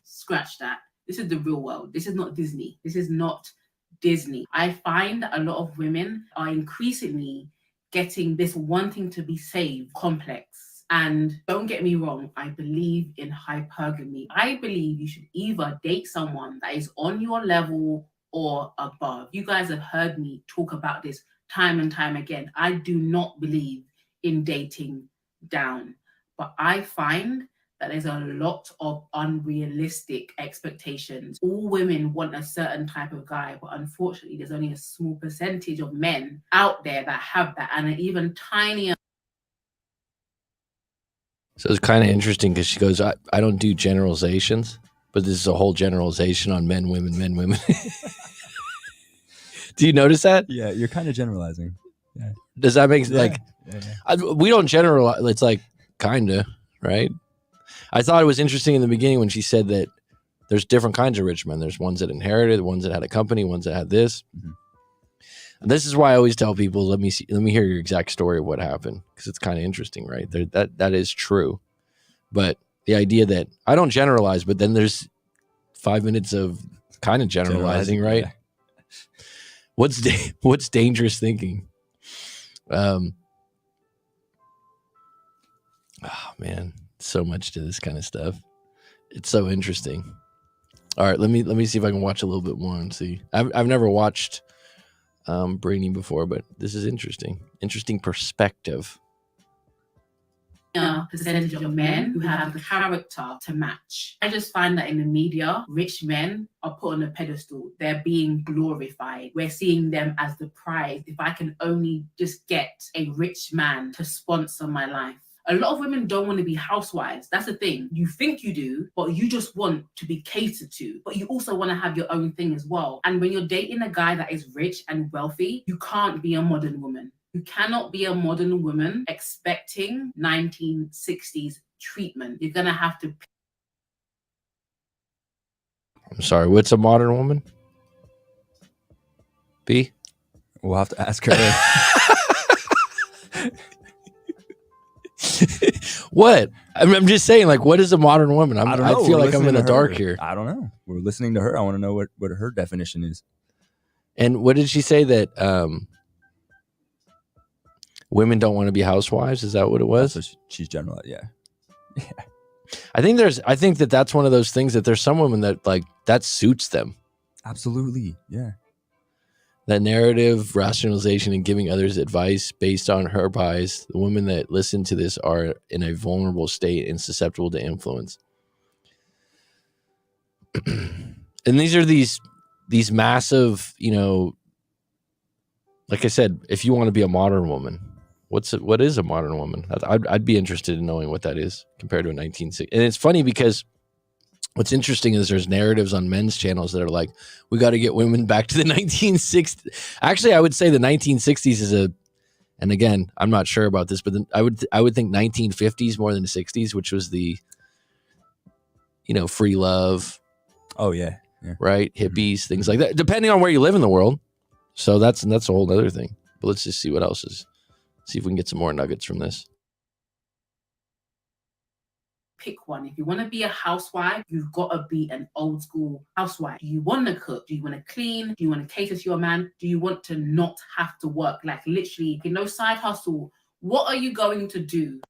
Scratch that. This is the real world. This is not Disney. This is not Disney. I find that a lot of women are increasingly getting this wanting to be saved complex. And don't get me wrong, I believe in hypergamy. I believe you should either date someone that is on your level or above. You guys have heard me talk about this time and time again. I do not believe in dating down, but I find that there's a lot of unrealistic expectations. All women want a certain type of guy, but unfortunately, there's only a small percentage of men out there that have that, and an even tinier. So it's kind of interesting because she goes, I don't do generalizations, but this is a whole generalization on men, women, men, women. Do you notice that? Yeah, you're kind of generalizing. Yeah. Does that make we don't generalize. It's like kind of, right? I thought it was interesting in the beginning when she said that there's different kinds of rich men. There's ones that inherited, ones that had a company, ones that had this. Mm-hmm. And this is why I always tell people, let me hear your exact story of what happened, because it's kind of interesting, right? That is true. But the idea that I don't generalize, but then there's 5 minutes of kind of generalizing, right? Yeah. What's dangerous thinking? Oh man. So much to this kind of stuff. It's so interesting. All right, let me see if I can watch a little bit more and see. I've never watched Brainy before, but this is interesting. Interesting perspective. Percentage of men who have the character to match. I just find that in the media, rich men are put on a pedestal. They're being glorified. We're seeing them as the prize. If I can only just get a rich man to sponsor my life. A lot of women don't want to be housewives. That's the thing. You think you do, but you just want to be catered to. But you also want to have your own thing as well. And when you're dating a guy that is rich and wealthy, you can't be a modern woman. You cannot be a modern woman expecting 1960s treatment. You're going to have to... I'm sorry, what's a modern woman? B? We'll have to ask her. What? I'm just saying, like, what is a modern woman? I feel like I'm in the dark here. I don't know. We're listening to her. I want to know what her definition is. And what did she say that women don't want to be housewives? Is that what it was? So she's general. Yeah. I think that's one of those things that there's some women that like that suits them. Absolutely. Yeah. That narrative, rationalization, and giving others advice based on her bias, the women that listen to this are in a vulnerable state and susceptible to influence. And these are these massive, like I said, if you want to be a modern woman, what is a modern woman? I'd be interested in knowing what that is compared to a 1960s. And it's funny because what's interesting is there's narratives on men's channels that are like, we got to get women back to the 1960s. Actually, I would say the 1960s is and again, I'm not sure about this, but I would think 1950s more than the 60s, which was the, free love. Oh yeah. Right. Hippies, things like that, depending on where you live in the world. So that's a whole other thing. But let's just see what else is. See if we can get some more nuggets from this. Pick one. If you want to be a housewife, you've got to be an old school housewife. Do you want to cook? Do you want to clean? Do you want to cater to your man? Do you want to not have to work? Like literally, no side hustle. What are you going to do?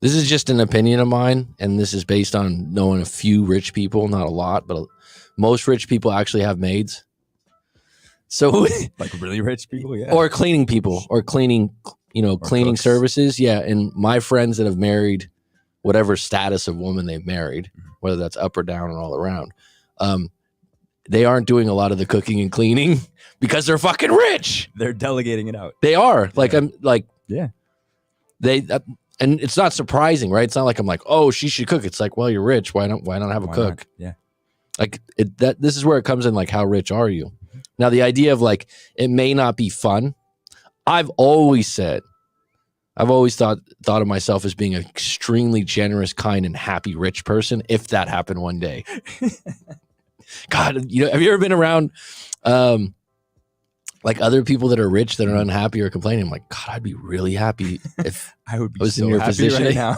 This is just an opinion of mine, and this is based on knowing a few rich people, not a lot, but most rich people actually have maids. So Like really rich people, yeah. or cleaning people, or cleaning, cleaning cooks. services. Yeah. And my friends that have married whatever status of woman they've married, whether that's up or down or all around, they aren't doing a lot of the cooking and cleaning because they're fucking rich. They're delegating it out. They are like, Yeah. I'm like, Yeah. And it's not surprising, right? It's not like I'm like, oh, she should cook. It's like, well, you're rich. Why not have a Why cook? not? Yeah. Like this is where it comes in. Like, how rich are you? Now, the idea of like, it may not be fun. I've always thought of myself as being an extremely generous, kind, and happy rich person. If that happened one day, God, have you ever been around, like other people that are rich that are unhappy or complaining? I'm like, God, I'd be really happy if I would be was so in your happy position right now.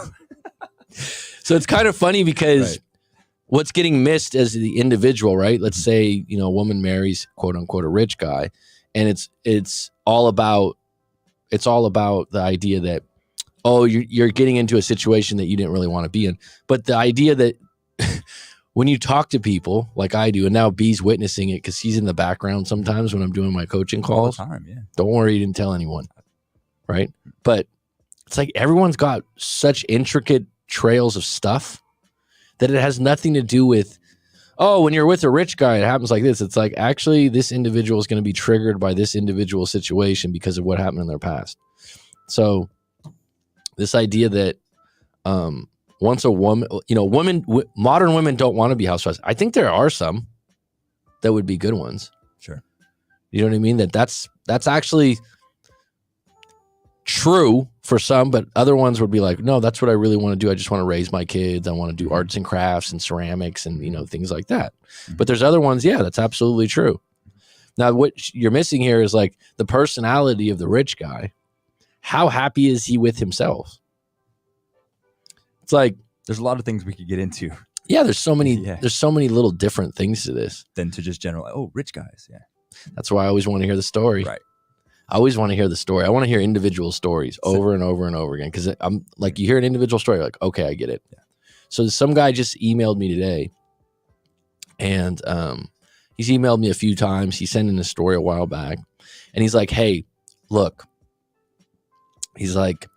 So it's kind of funny because Right. what's getting missed as the individual, right? Let's say, a woman marries quote unquote a rich guy, and it's all about the idea that, oh, you're getting into a situation that you didn't really want to be in. But the idea that when you talk to people like I do, and now B's witnessing it because he's in the background sometimes when I'm doing my coaching calls. All the time, yeah. Don't worry, you didn't tell anyone, right? But it's like everyone's got such intricate trails of stuff that it has nothing to do with, oh, when you're with a rich guy, it happens like this. It's like, actually, this individual is going to be triggered by this individual situation because of what happened in their past. So this idea that once a woman, modern women don't want to be housewives. I think there are some that would be good ones. Sure. You know what I mean? That's actually true for some, but other ones would be like, no, that's what I really want to do. I just want to raise my kids. I want to do arts and crafts and ceramics and, things like that. But there's other ones. Yeah, that's absolutely true. Now, what you're missing here is like the personality of the rich guy. How happy is he with himself? It's like, there's a lot of things we could get into. Yeah, there's so many little different things to this than to just generalize, oh, rich guys. Yeah. That's why I always want to hear the story. Right. I always want to hear the story. I want to hear individual stories over and over and over again. Because I'm like, you hear an individual story, like, okay, I get it. Yeah. So some guy just emailed me today, and he's emailed me a few times. He sent in a story a while back, and he's like, hey, look. He's like,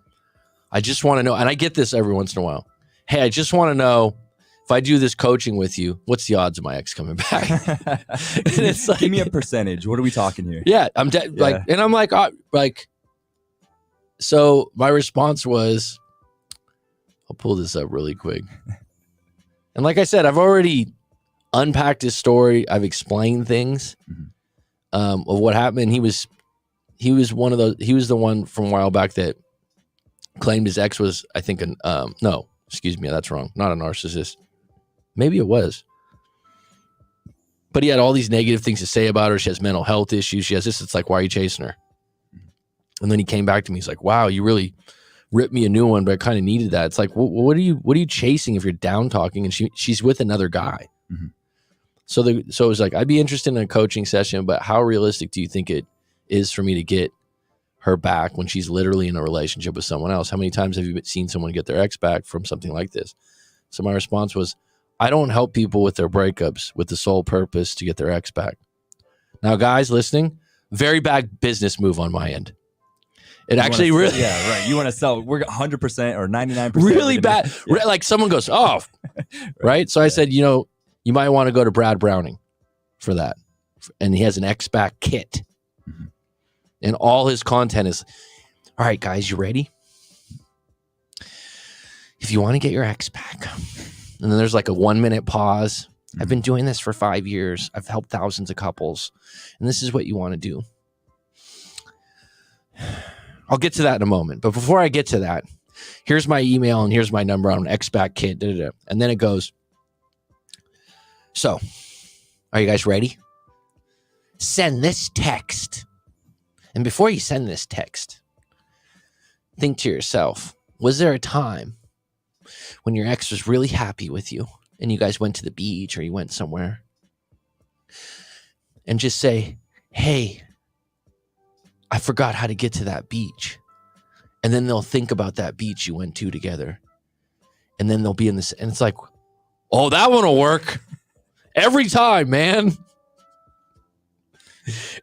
I just want to know, and I get this every once in a while. Hey, I just want to know, if I do this coaching with you, what's the odds of my ex coming back? And it's like, give me a percentage. What are we talking here? Yeah, like, and I'm like, so my response was, I'll pull this up really quick. And like I said, I've already unpacked his story. I've explained things of what happened. And he was one of those. He was the one from a while back that claimed his ex was, I think, no, excuse me, that's wrong. Not a narcissist. Maybe it was. But he had all these negative things to say about her. She has mental health issues. She has this. It's like, why are you chasing her? And then he came back to me. He's like, wow, you really ripped me a new one, but I kind of needed that. It's like, what are you chasing if you're down talking and she's with another guy? Mm-hmm. So it was like, I'd be interested in a coaching session, but how realistic do you think it is for me to get her back when she's literally in a relationship with someone else? How many times have you seen someone get their ex back from something like this? So my response was, I don't help people with their breakups with the sole purpose to get their ex back. Now, guys listening, very bad business move on my end. It actually really, yeah, right. You want to sell? We're 100% or 99%. Really bad. Yeah. Like someone goes, oh, right. So I said, you might want to go to Brad Browning for that, and he has an ex back kit, and all his content is, all right, guys, you ready? If you want to get your ex back. And then there's like a 1-minute pause. I've been doing this for 5 years. I've helped thousands of couples. And this is what you want to do. I'll get to that in a moment. But before I get to that, here's my email and here's my number on X-Back Kit. And then it goes, so, are you guys ready? Send this text. And before you send this text, think to yourself, was there a time when your ex was really happy with you and you guys went to the beach or you went somewhere? And just say, hey, I forgot how to get to that beach. And then they'll think about that beach you went to together. And then they'll be in this, and it's like, oh, that one will work every time, man.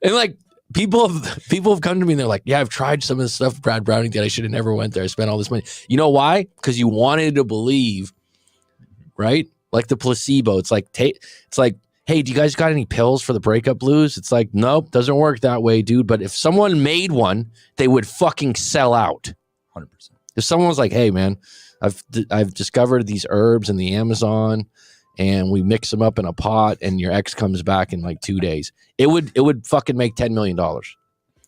And like people have come to me and they're like, yeah, I've tried some of the stuff Brad Browning did. I should have never went there. I spent all this money. You know why? Because you wanted to believe, right? Like the placebo. It's like, hey, do you guys got any pills for the breakup blues? It's like, nope, doesn't work that way, dude. But if someone made one, they would fucking sell out. 100%. If someone was like, hey, man, I've discovered these herbs in the Amazon and we mix them up in a pot and your ex comes back in like 2 days, it would fucking make $10 million.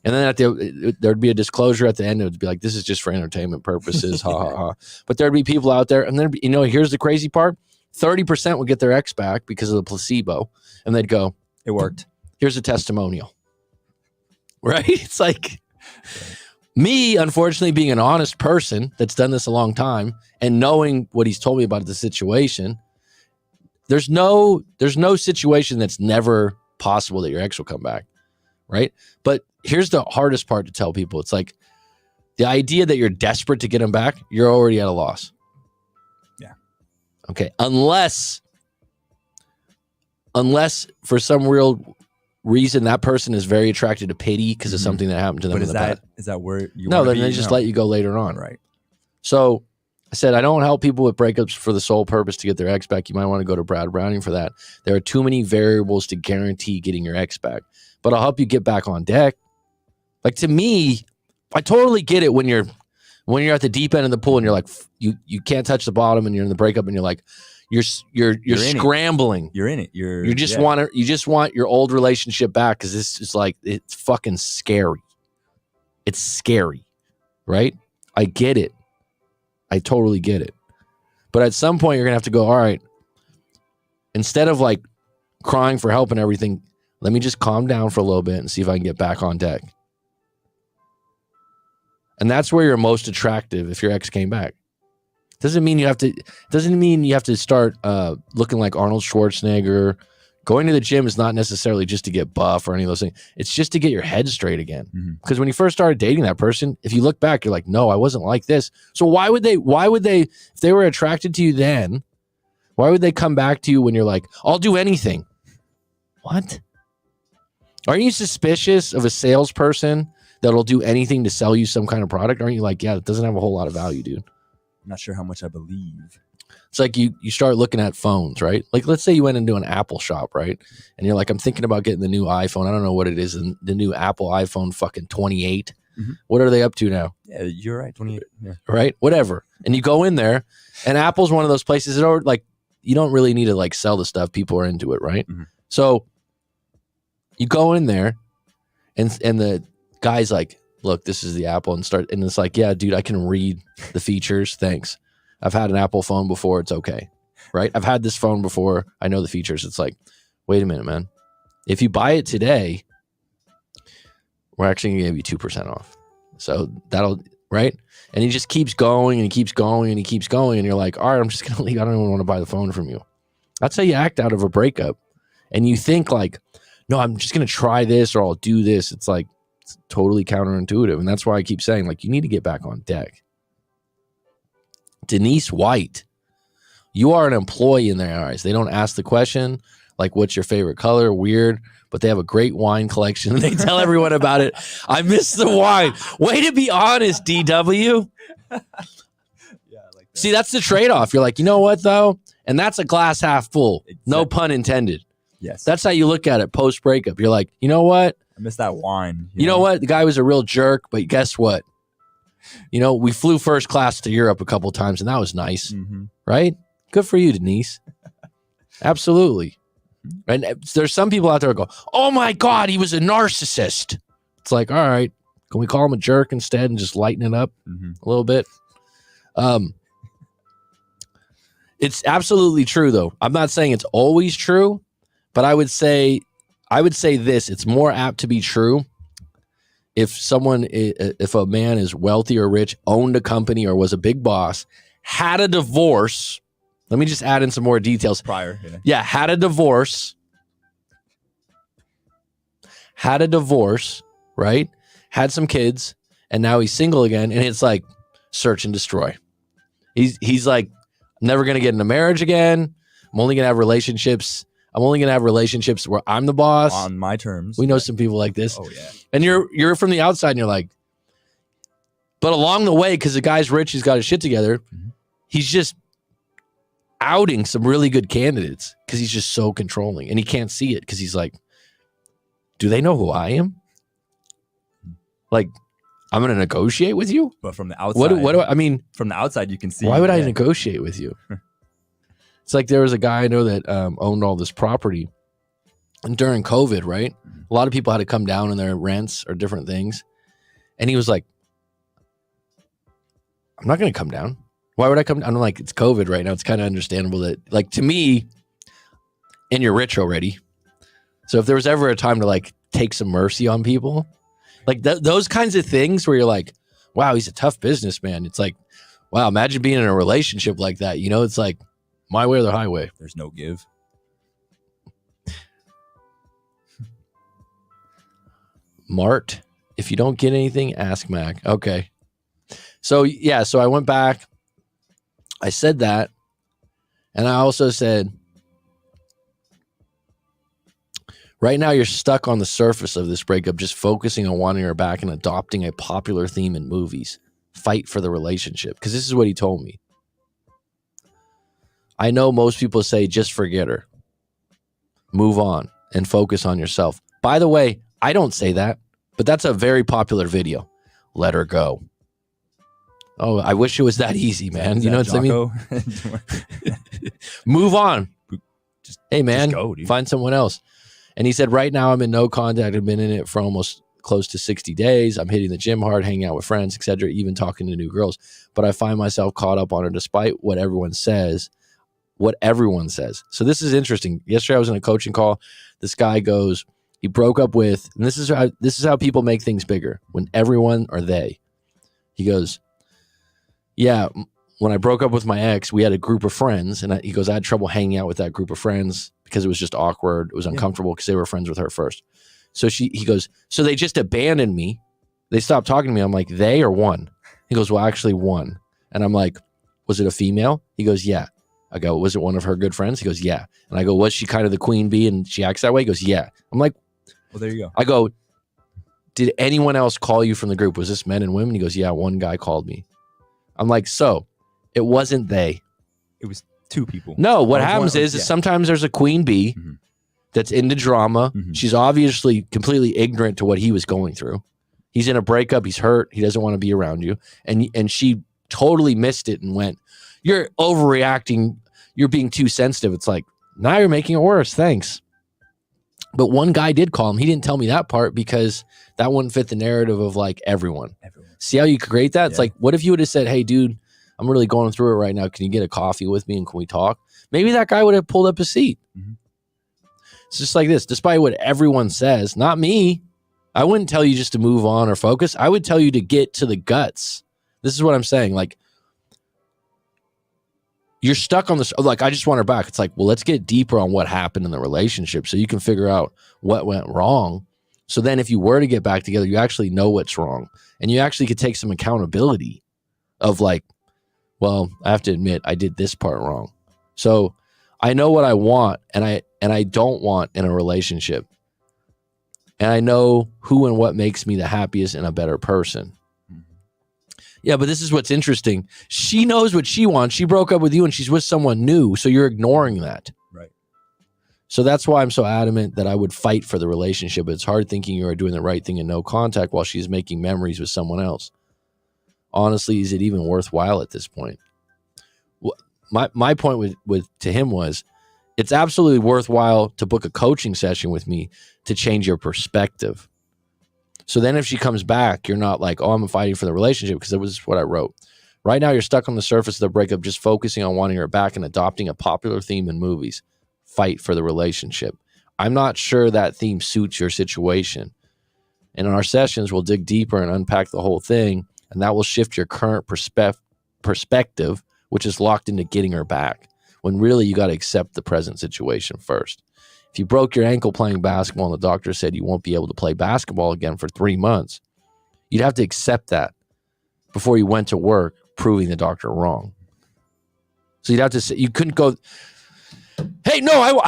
And then there'd be a disclosure at the end. It would be like, this is just for entertainment purposes. Ha ha ha. But there'd be people out there. And then, here's the crazy part. 30% would get their ex back because of the placebo. And they'd go, it worked. Here's a testimonial. Right? It's like me, unfortunately, being an honest person that's done this a long time and knowing what he's told me about the situation, there's no situation that's never possible that your ex will come back. Right? But here's the hardest part to tell people. It's like the idea that you're desperate to get him back, you're already at a loss. Yeah. Okay. Unless for some real reason that person is very attracted to pity because of something that happened to them. But in the past. Is that where you No, then they just let you go later on. Right. So I said, I don't help people with breakups for the sole purpose to get their ex back. You might want to go to Brad Browning for that. There are too many variables to guarantee getting your ex back. But I'll help you get back on deck. Like, to me, I totally get it when you're at the deep end of the pool and you're like, you can't touch the bottom and you're in the breakup and you're like, you're scrambling. You're in it. You just want your old relationship back because this is like, it's fucking scary. It's scary, right? I get it. I totally get it. But at some point you're gonna have to go, all right, instead of like crying for help and everything, let me just calm down for a little bit and see if I can get back on deck. And that's where you're most attractive if your ex came back. Doesn't mean you have to start looking like Arnold Schwarzenegger. Going to the gym is not necessarily just to get buff or any of those things. It's just to get your head straight again. Because when you first started dating that person, if you look back, you're like, no, I wasn't like this. So why would they, if they were attracted to you then, why would they come back to you when you're like, I'll do anything? What? Aren't you suspicious of a salesperson that'll do anything to sell you some kind of product? Aren't you like, yeah, it doesn't have a whole lot of value, dude? I'm not sure how much I believe. It's like you start looking at phones, right? Like, let's say you went into an Apple shop, right? And you're like, I'm thinking about getting the new iPhone. I don't know what it is. The new Apple iPhone fucking 28. What are they up to now? Yeah, you're right. 28. Yeah. Right? Whatever. And you go in there and Apple's one of those places that are like, you don't really need to like sell the stuff. People are into it, right? So you go in there and the guy's like, look, this is the Apple, and it's like, yeah, dude, I can read the features. Thanks. I've had an Apple phone before. It's okay. Right? I've had this phone before. I know the features. It's like, wait a minute, man. If you buy it today, we're actually going to give you 2% off. So that'll, right? And he just keeps going and he keeps going and he keeps going. And you're like, all right, I'm just going to leave. I don't even want to buy the phone from you. That's how you act out of a breakup. And you think like, no, I'm just going to try this or I'll do this. It's like, it's totally counterintuitive. And that's why I keep saying, like, you need to get back on deck. Denise White, you are an employee in their eyes. They don't ask the question, like, what's your favorite color? Weird. But they have a great wine collection. They tell everyone about it. I miss the wine. Way to be honest, DW. Yeah, I like that. See, that's the trade-off. You're like, you know what, though? And that's a glass half full. Exactly. No pun intended. Yes. That's how you look at it post-breakup. You're like, you know what? I miss that wine. You know what? The guy was a real jerk, but guess what? You know, we flew first class to Europe a couple of times, and that was nice, right? Good for you, Denise. Absolutely. And there's some people out there who go, oh, my God, he was a narcissist. It's like, all right, can we call him a jerk instead and just lighten it up a little bit? It's absolutely true, though. I'm not saying it's always true, but I would say this. It's more apt to be true if a man is wealthy or rich, owned a company or was a big boss, had a divorce. Let me just add in some more details. Prior. Yeah, had a divorce, right? Had some kids, and now he's single again, and it's like search and destroy. He's like, I'm never going to get in a marriage again. I'm only going to have relationships I'm only going to have relationships where I'm the boss. On my terms. We know some people like this. Oh, yeah. And you're from the outside and you're like, but along the way, because the guy's rich, he's got his shit together, he's just outing some really good candidates because he's just so controlling. And he can't see it because he's like, do they know who I am? Like, I'm going to negotiate with you? But from the outside. What do I mean? From the outside, you can see. Why would I negotiate with you? It's like there was a guy I know that owned all this property. And during COVID, right? A lot of people had to come down on their rents or different things. And he was like, I'm not going to come down. Why would I come down? I'm like, it's COVID right now. It's kind of understandable that, like, to me, and you're rich already. So if there was ever a time to, like, take some mercy on people, like those kinds of things where you're like, wow, he's a tough businessman. It's like, wow, imagine being in a relationship like that. You know, it's like my way or the highway. There's no give. Mart, if you don't get anything, ask Mac. Okay. So, yeah, so I went back. I said that. And I also said, right now you're stuck on the surface of this breakup, just focusing on wanting her back and adopting a popular theme in movies. Fight for the relationship. Because this is what he told me. I know most people say, just forget her. Move on and focus on yourself. By the way, I don't say that, but that's a very popular video. Let her go. Oh, I wish it was that easy, man. You know what I mean? Move on. Hey, man, go, find someone else. And he said, right now I'm in no contact. I've been in it for almost close to 60 days. I'm hitting the gym hard, hanging out with friends, etc., even talking to new girls. But I find myself caught up on her despite what everyone says. So this is interesting. Yesterday I was in a coaching call. This guy goes, he broke up with, and this is how people make things bigger. When everyone or they, he goes, yeah, when I broke up with my ex, we had a group of friends, and he goes, I had trouble hanging out with that group of friends because it was just awkward. It was uncomfortable because they were friends with her first. So he goes, so they just abandoned me. They stopped talking to me. I'm like, they or one? He goes, well, actually one. And I'm like, was it a female? He goes, yeah. I go, was it one of her good friends? He goes, yeah. And I go, was she kind of the queen bee and she acts that way? He goes, yeah. I'm like, well, there you go. I go, did anyone else call you from the group? Was this men and women? He goes, yeah, one guy called me. I'm like, so it wasn't they. It was two people. No, what happens is sometimes there's a queen bee that's into drama. She's obviously completely ignorant to what he was going through. He's in a breakup. He's hurt. He doesn't want to be around you. And she totally missed it and went, you're overreacting. You're being too sensitive. It's like, now you're making it worse. Thanks. But one guy did call him. He didn't tell me that part because that wouldn't fit the narrative of like everyone. See how you create that? It's like, what if you would have said, hey, dude, I'm really going through it right now. Can you get a coffee with me and can we talk? Maybe that guy would have pulled up a seat. It's just like this. Despite what everyone says, not me. I wouldn't tell you just to move on or focus. I would tell you to get to the guts. This is what I'm saying. Like, you're stuck on this. Like, I just want her back. It's like, well, let's get deeper on what happened in the relationship so you can figure out what went wrong. So then if you were to get back together, you actually know what's wrong. And you actually could take some accountability of like, well, I have to admit I did this part wrong. So I know what I want and I don't want in a relationship. And I know who and what makes me the happiest and a better person. Yeah, but this is what's interesting. She knows what she wants. She broke up with you and she's with someone new. So you're ignoring that. Right. So that's why I'm so adamant that I would fight for the relationship. It's hard thinking you are doing the right thing in no contact while she's making memories with someone else. Honestly, is it even worthwhile at this point? My point to him was, it's absolutely worthwhile to book a coaching session with me to change your perspective. So then if she comes back, you're not like, oh, I'm fighting for the relationship, because that was what I wrote. Right now, you're stuck on the surface of the breakup, just focusing on wanting her back and adopting a popular theme in movies. Fight for the relationship. I'm not sure that theme suits your situation. And in our sessions, we'll dig deeper and unpack the whole thing, and that will shift your current perspective, which is locked into getting her back, when really you got to accept the present situation first. If you broke your ankle playing basketball and the doctor said you won't be able to play basketball again for 3 months, you'd have to accept that before you went to work, proving the doctor wrong. So you'd have to say, you couldn't go, hey, no,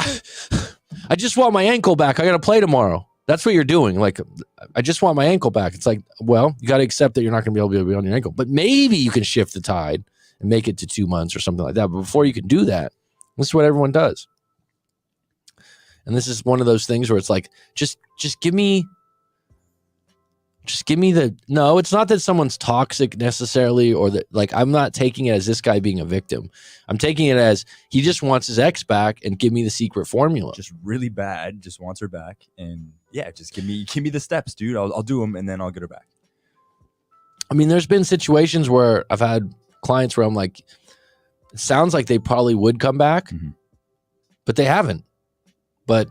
I just want my ankle back. I got to play tomorrow. That's what you're doing. Like, I just want my ankle back. It's like, well, you got to accept that you're not going to be able to be on your ankle. But maybe you can shift the tide and make it to 2 months or something like that. But before you can do that, this is what everyone does. And this is one of those things where it's like, just give me the, no, it's not that someone's toxic necessarily, or that, like, I'm not taking it as this guy being a victim. I'm taking it as he just wants his ex back and give me the secret formula. Just really bad, just wants her back. And yeah, just give me the steps, dude. I'll do them and then I'll get her back. I mean, there's been situations where I've had clients where I'm like, it sounds like they probably would come back, but they haven't. But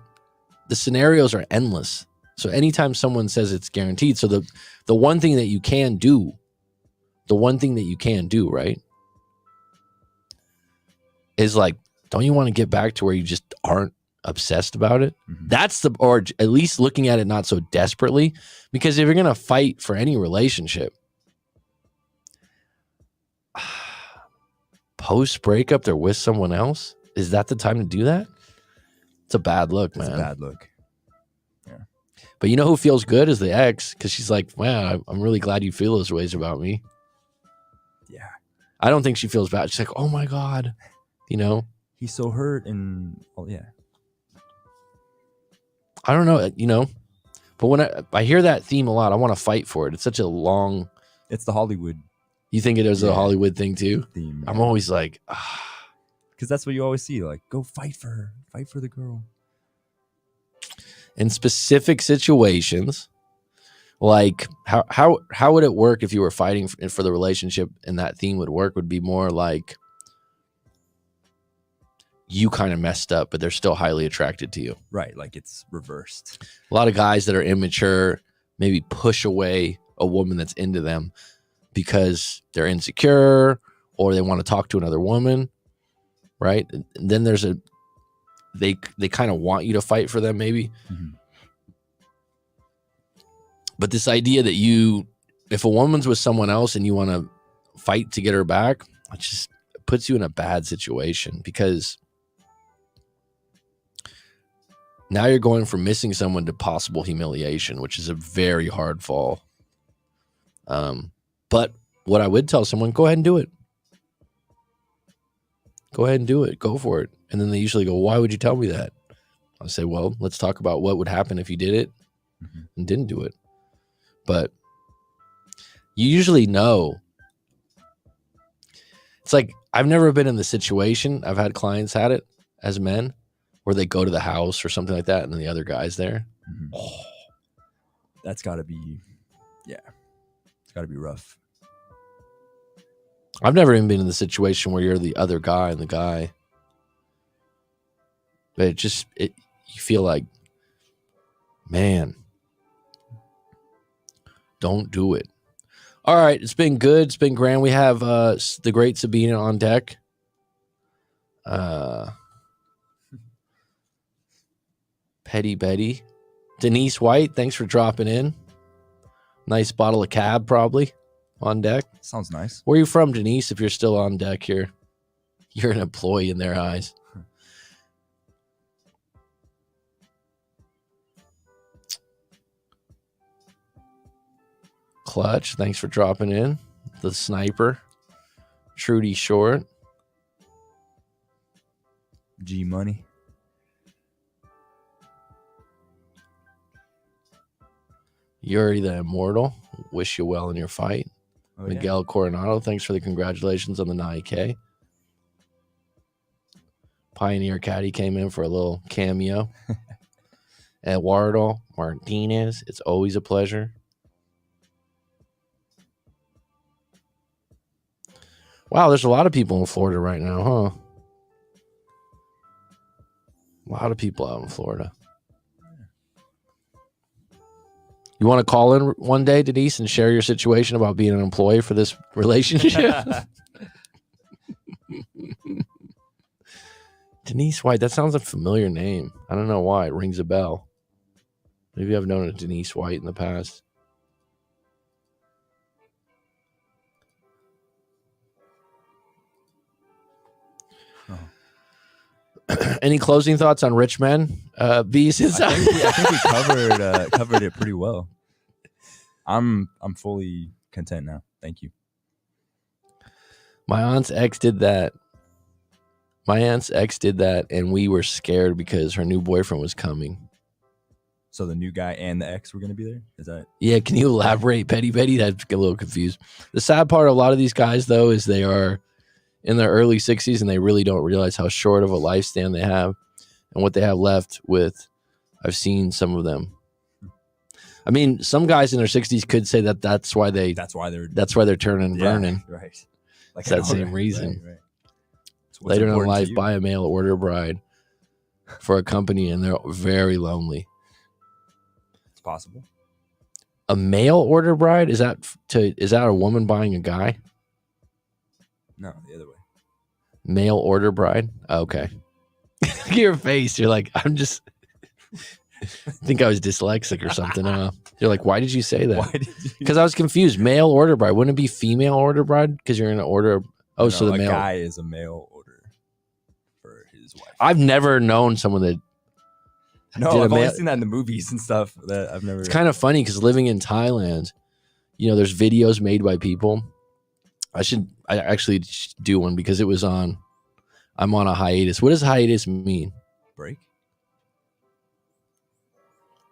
the scenarios are endless. So anytime someone says it's guaranteed, so the one thing that you can do, right, is like, don't you want to get back to where you just aren't obsessed about it? That's or at least looking at it not so desperately, because if you're going to fight for any relationship, post breakup, they're with someone else. Is that the time to do that? It's a bad look, man. It's a bad look. Yeah. But you know who feels good is the ex, because she's like, wow, I'm really glad you feel those ways about me. Yeah. I don't think she feels bad. She's like, oh my God, you know? He's so hurt and, oh yeah. I don't know, you know? But when I hear that theme a lot, I want to fight for it. It's such a long... It's the Hollywood. You think it is a Hollywood thing too? Theme, I'm always like... Because that's what you always see. Like, go fight for her. Fight for the girl. In specific situations, like how would it work if you were fighting for the relationship and that theme would work? Would be more like you kind of messed up, but they're still highly attracted to you. Right. Like it's reversed. A lot of guys that are immature maybe push away a woman that's into them because they're insecure or they want to talk to another woman. Right. And then there's they kind of want you to fight for them maybe. But this idea that if a woman's with someone else and you want to fight to get her back, it just puts you in a bad situation, because now you're going from missing someone to possible humiliation, which is a very hard fall. But what I would tell someone, go ahead and do it. Go ahead and do it. Go for it. And then they usually go, why would you tell me that? I say, well, let's talk about what would happen if you did it and didn't do it. But you usually know. It's like, I've never been in the situation. I've had clients had it as men where they go to the house or something like that and then the other guy's there. Oh, that's got to be, it's got to be rough. I've never even been in the situation where you're the other guy and the guy. But you feel like, man, don't do it. All right, it's been good. It's been grand. We have the great Sabina on deck. Petty Betty. Denise White, thanks for dropping in. Nice bottle of cab probably on deck. Sounds nice. Where are you from, Denise, if you're still on deck here? You're an employee in their eyes. Clutch, thanks for dropping in. The Sniper. Trudy Short. G Money. Yuri the Immortal. Wish you well in your fight. Oh, Miguel Coronado, thanks for the congratulations on the 9K. Pioneer Caddy came in for a little cameo. Eduardo Martinez, it's always a pleasure. Wow, there's a lot of people in Florida right now, huh? A lot of people out in Florida. You want to call in one day, Denise, and share your situation about being an employee for this relationship? Denise White, that sounds a familiar name. I don't know why. It rings a bell. Maybe I've known a Denise White in the past. Any closing thoughts on rich men? Bees inside. I think we covered it pretty well. I'm fully content now. Thank you. My aunt's ex did that. And we were scared because her new boyfriend was coming. So the new guy and the ex were going to be there? Is that? Yeah, can you elaborate, Petty Betty? That's a little confused. The sad part of a lot of these guys, though, is they are in their early 60s and they really don't realize how short of a lifespan they have and what they have left with. I've seen some of them. I mean, some guys in their 60s could say that's why they're turning and burning. Right. Like it's that same reason. Right. Later in life, buy a mail order bride for a company and they're very lonely. It's possible. A mail order bride? Is that a woman buying a guy? No, the other way. Mail order bride? Okay. Look at your face. You're like, I think I was dyslexic or something. You're like, why did you say that? Because I was confused. Mail order bride. Wouldn't it be female order bride? Because you're in an order. Oh, no, so the mail guy is a mail order for his wife. I've never known someone that. No, I've only seen that in the movies and stuff. That I've never. It's kind of funny because living in Thailand, there's videos made by people. I actually do one because it was on. I'm on a hiatus. What does hiatus mean? Break.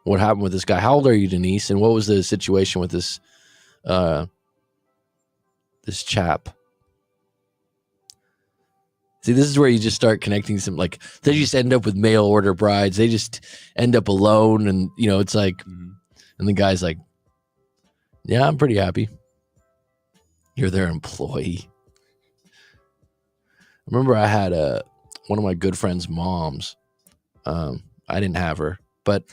What happened with this guy? How old are you, Denise? And what was the situation with this chap? See, this is where you just start connecting some, like, they just end up with mail order brides. They just end up alone. And, it's like, and the guy's like, yeah, I'm pretty happy. You're their employee. I remember I had one of my good friend's moms. I didn't have her, but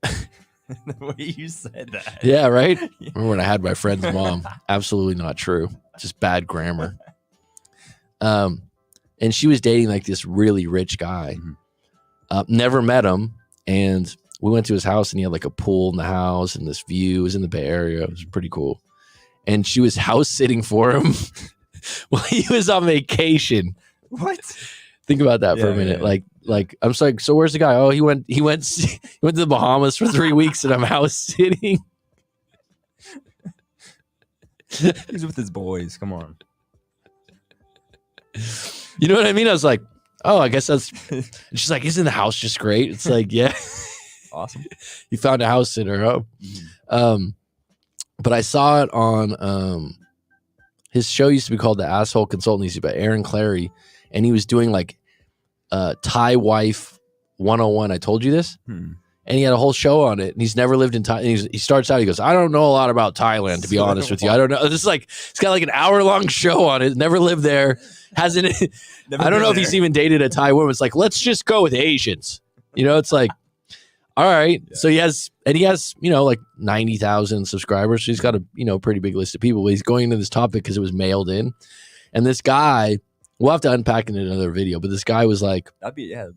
the way you said that. Yeah, right? Remember when I had my friend's mom? Absolutely not true. Just bad grammar. And she was dating like this really rich guy. Never met him. And we went to his house and he had like a pool in the house and this view. It was in the Bay Area. It was pretty cool. And she was house sitting for him while he was on vacation. What? Think about that for a minute. Yeah. Like I'm just like, so where's the guy? Oh, he went to the Bahamas for 3 weeks and I'm house sitting. He's with his boys. Come on. You know what I mean? I was like, oh, I guess that's. And she's like, isn't the house just great? It's like, yeah. Awesome. You found a house sitter, huh? But I saw it on his show used to be called The Asshole Consultant. He used to be by Aaron Clary, and he was doing like Thai Wife 101. I told you this? And he had a whole show on it, and he's never lived in Thailand. He starts out, he goes, I don't know a lot about Thailand, to be honest with you. I don't know. This is like, it's got like an hour-long show on it. Never lived there. Hasn't. I don't know if he's even dated a Thai woman. It's like, let's just go with Asians. It's like, all right. Yeah. So he has, like 90,000 subscribers. So he's got a, pretty big list of people. But he's going into this topic because it was mailed in. And this guy, we'll have to unpack in another video, but this guy was like, that'd be fun.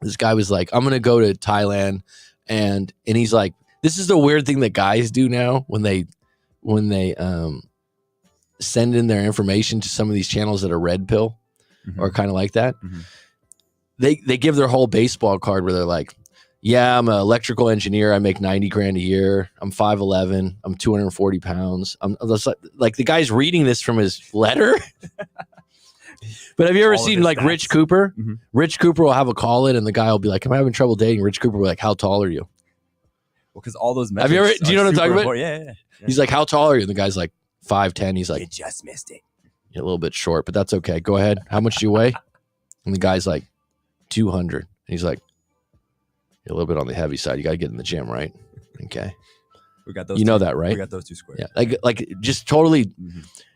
This guy was like, I'm going to go to Thailand. And he's like, this is the weird thing that guys do now when they send in their information to some of these channels that are red pill or kind of like that. They give their whole baseball card where they're like, yeah, I'm an electrical engineer. I make 90 grand a year. I'm 5'11". I'm 240 pounds. I'm like the guy's reading this from his letter. But have you ever seen like Rich Cooper? Rich Cooper will have a call in and the guy will be like, I'm having trouble dating. Rich Cooper will be like, how tall are you? Well, because all those have you ever, do you know what I'm talking about? Yeah. He's like, how tall are you? And the guy's like 5'10". He's like, you just missed it. You're a little bit short, but that's okay. Go ahead. How much do you weigh? And the guy's like 200. And he's like, you're a little bit on the heavy side. You got to get in the gym, right? Okay. We got those. You know that, right? We got those two squares. Yeah. Like just totally.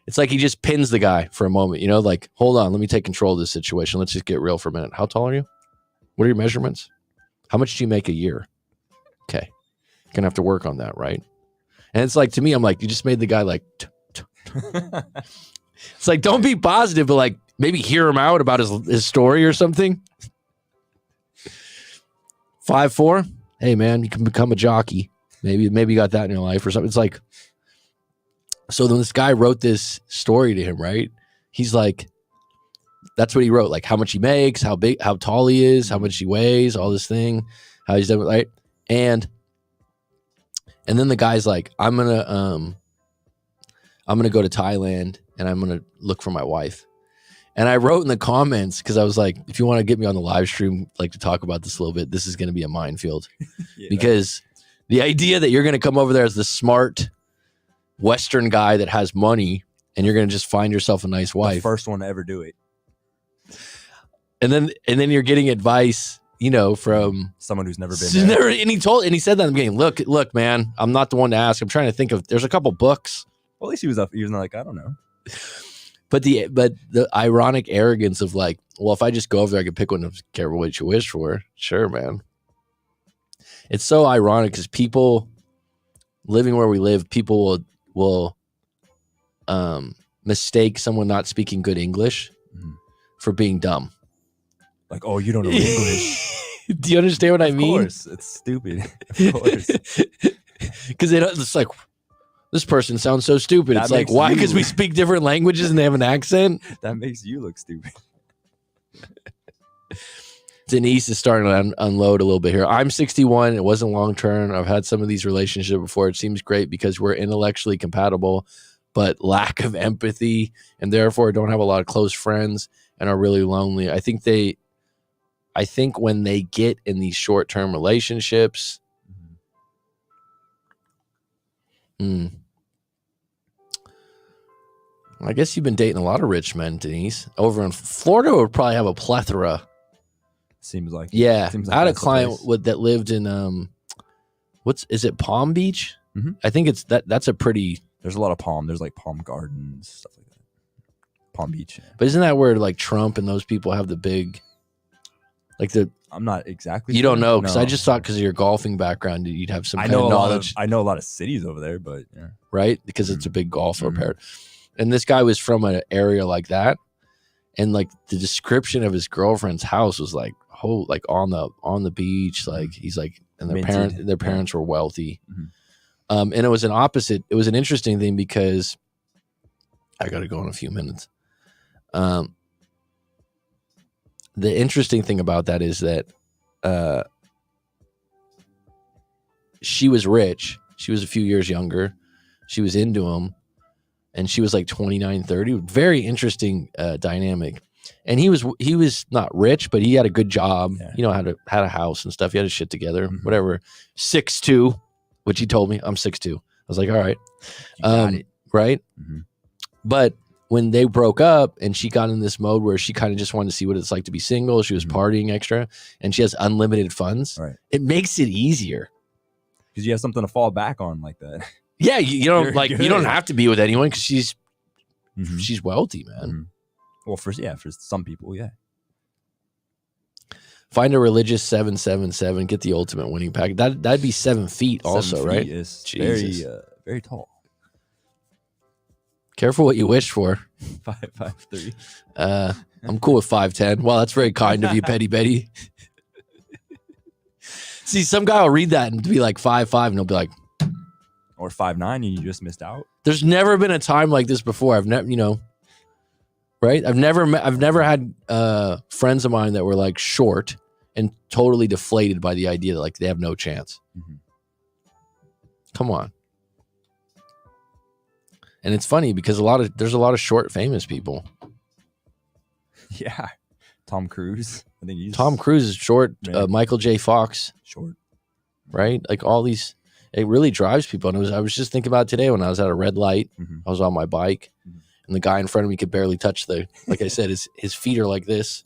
It's like he just pins the guy for a moment, like, hold on, let me take control of this situation. Let's just get real for a minute. How tall are you? What are your measurements? How much do you make a year? Okay. Gonna have to work on that, right? And it's like, to me, I'm like, you just made the guy like, it's like, don't be positive, but like maybe hear him out about his story or something. 5'4". Hey man, you can become a jockey. Maybe you got that in your life or something. It's like, so then this guy wrote this story to him, right? He's like, That's what he wrote, like how much he makes, how tall he is, how much he weighs, all this thing, how he's done, right? And then the guy's like, I'm gonna go to Thailand and I'm gonna look for my wife. And I wrote in the comments, because I was like, if you want to get me on the live stream, like to talk about this a little bit, this is going to be a minefield. Because the idea that you're going to come over there as the smart Western guy that has money and you're going to just find yourself a nice wife. The first one to ever do it. And then you're getting advice, from someone who's never been there. And he said that in the beginning, look, man, I'm not the one to ask. I'm trying to think of, there's a couple books. Well, at least he was like, I don't know. But the ironic arrogance of like, well, if I just go over there, I can pick one. Care what you wish for. Sure, man. It's so ironic because people living where we live, people will mistake someone not speaking good English for being dumb. Like, oh, you don't know English. Do you understand what I mean? Of course, it's stupid. Of course. Because it's like, this person sounds so stupid. It's like, why? Because we speak different languages and they have an accent? That makes you look stupid. Denise is starting to unload a little bit here. I'm 61. It wasn't long term. I've had some of these relationships before. It seems great because we're intellectually compatible, but lack of empathy, and therefore don't have a lot of close friends and are really lonely. I think when they get in these short-term relationships, I guess you've been dating a lot of rich men, Denise. Over in Florida would probably have a plethora. Seems like. Yeah. Seems like I had a client that lived in, is it Palm Beach? Mm-hmm. I think it's that's a pretty. There's a lot of palm. There's like palm gardens, stuff like that. Palm Beach. Yeah. But isn't that where like Trump and those people have the big, like the. I'm not exactly. You sure. don't know, because No. I just thought because of your golfing background, you'd have some I kind know of knowledge. I know a lot of cities over there, but yeah. Right? Because it's a big golf repaired. And this guy was from an area like that. And like the description of his girlfriend's house was like, like on the beach. Like he's like, and their parents were wealthy. And it was an opposite. It was an interesting thing because I got to go in a few minutes. The interesting thing about that is that she was rich. She was a few years younger. She was into him. And she was like 29, 30. Very interesting dynamic. And he was not rich, but he had a good job. Yeah. Had a house and stuff. He had his shit together. Whatever. 6'2", which he told me. I'm 6'2". I was like, all right. Right? But when they broke up and she got in this mode where she kind of just wanted to see what it's like to be single, she was partying extra, and she has unlimited funds. Right. It makes it easier. Because you have something to fall back on like that. Yeah, you don't you don't have to be with anyone because she's wealthy, man. Well, for some people, yeah. Find a religious 777. Get the ultimate winning pack. That'd be 7 feet, also, 7 feet right? is Jesus. very tall. Careful what you wish for. 5'3". I'm cool with 5'10". Wow, that's very kind of you, Petty Betty. See, some guy will read that and be like 5'5", and he'll be like, or 5'9", and you just missed out. There's never been a time like this before. I've never, right? I've never had friends of mine that were like short and totally deflated by the idea that like they have no chance. Come on. And it's funny because there's a lot of short famous people. Yeah. Tom Cruise. I think Tom Cruise is short. Michael J. Fox. Short. Right? Like all these, it really drives people. And I was just thinking about today when I was at a red light. I was on my bike and the guy in front of me could barely touch like I said, his feet are like this.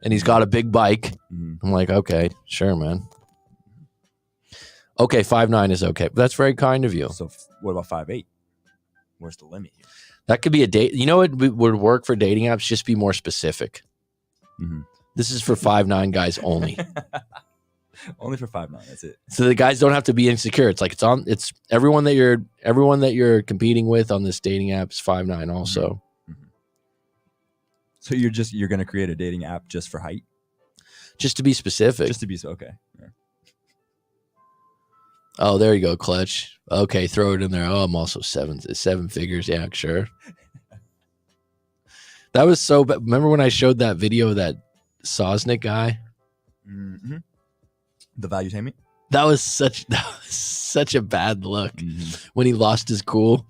And he's got a big bike. I'm like, okay, sure, man. Okay, 5'9" is okay. But that's very kind of you. So what about 5'8"? Where's the limit here? That could be a date. You know what would work for dating apps? Just be more specific. This is for 5'9" guys only. Only for 5'9". That's it. So the guys don't have to be insecure. It's like it's everyone that you're competing with on this dating app is 5'9" also. So you're gonna create a dating app just for height? Just to be specific. Just to be okay. Yeah. Oh, there you go, Clutch. Okay, throw it in there. Oh, I'm also seven figures. Yeah, sure. That was so bad. Remember when I showed that video of that Sosnick guy? Mm-hmm. The valuetainment? That was such a bad look when he lost his cool.